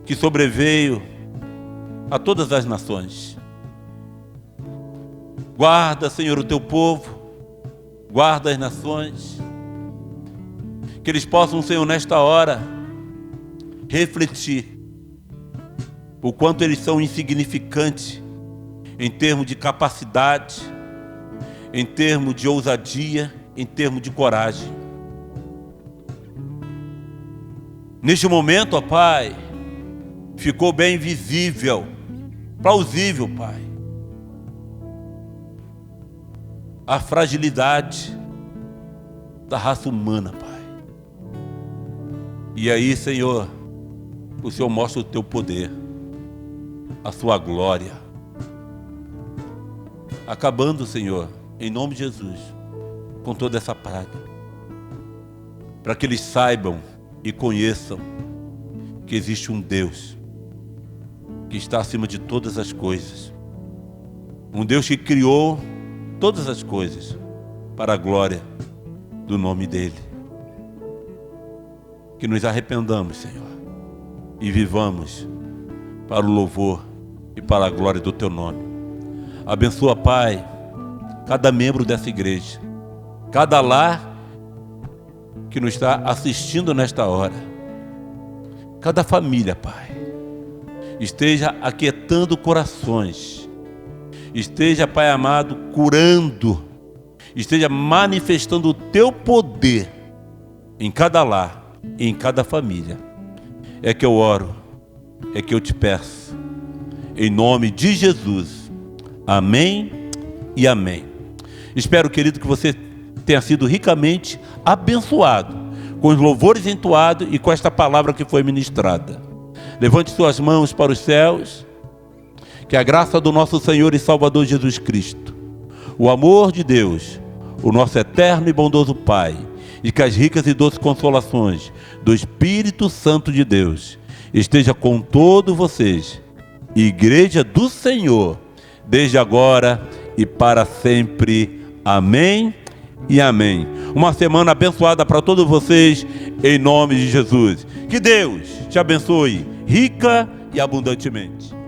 que sobreveio a todas as nações. Guarda, Senhor, o teu povo, guarda as nações, que eles possam, Senhor, nesta hora, refletir o quanto eles são insignificantes em termos de capacidade, em termos de ousadia, em termos de coragem. Neste momento, ó Pai, ficou bem visível, plausível, Pai, a fragilidade da raça humana, Pai. E aí, Senhor, o Senhor mostra o teu poder, a sua glória, acabando, Senhor, em nome de Jesus, com toda essa praga, para que eles saibam e conheçam que existe um Deus que está acima de todas as coisas, um Deus que criou todas as coisas para a glória do nome dele. Que nos arrependamos, Senhor, e vivamos para o louvor e para a glória do teu nome. Abençoa, Pai, cada membro dessa igreja, cada lar que nos está assistindo nesta hora, cada família, Pai, esteja aquietando corações, esteja, Pai amado, curando, esteja manifestando o teu poder em cada lar, em cada família. É que eu oro, é que eu te peço, em nome de Jesus. Amém e amém. Espero, querido, que você tenha sido ricamente abençoado com os louvores entoados e com esta palavra que foi ministrada. Levante suas mãos para os céus. Que a graça do nosso Senhor e Salvador Jesus Cristo, o amor de Deus, o nosso eterno e bondoso Pai, e que as ricas e doces consolações do Espírito Santo de Deus esteja com todos vocês, Igreja do Senhor, desde agora e para sempre. Amém e amém. Uma semana abençoada para todos vocês, em nome de Jesus. Que Deus te abençoe rica e abundantemente.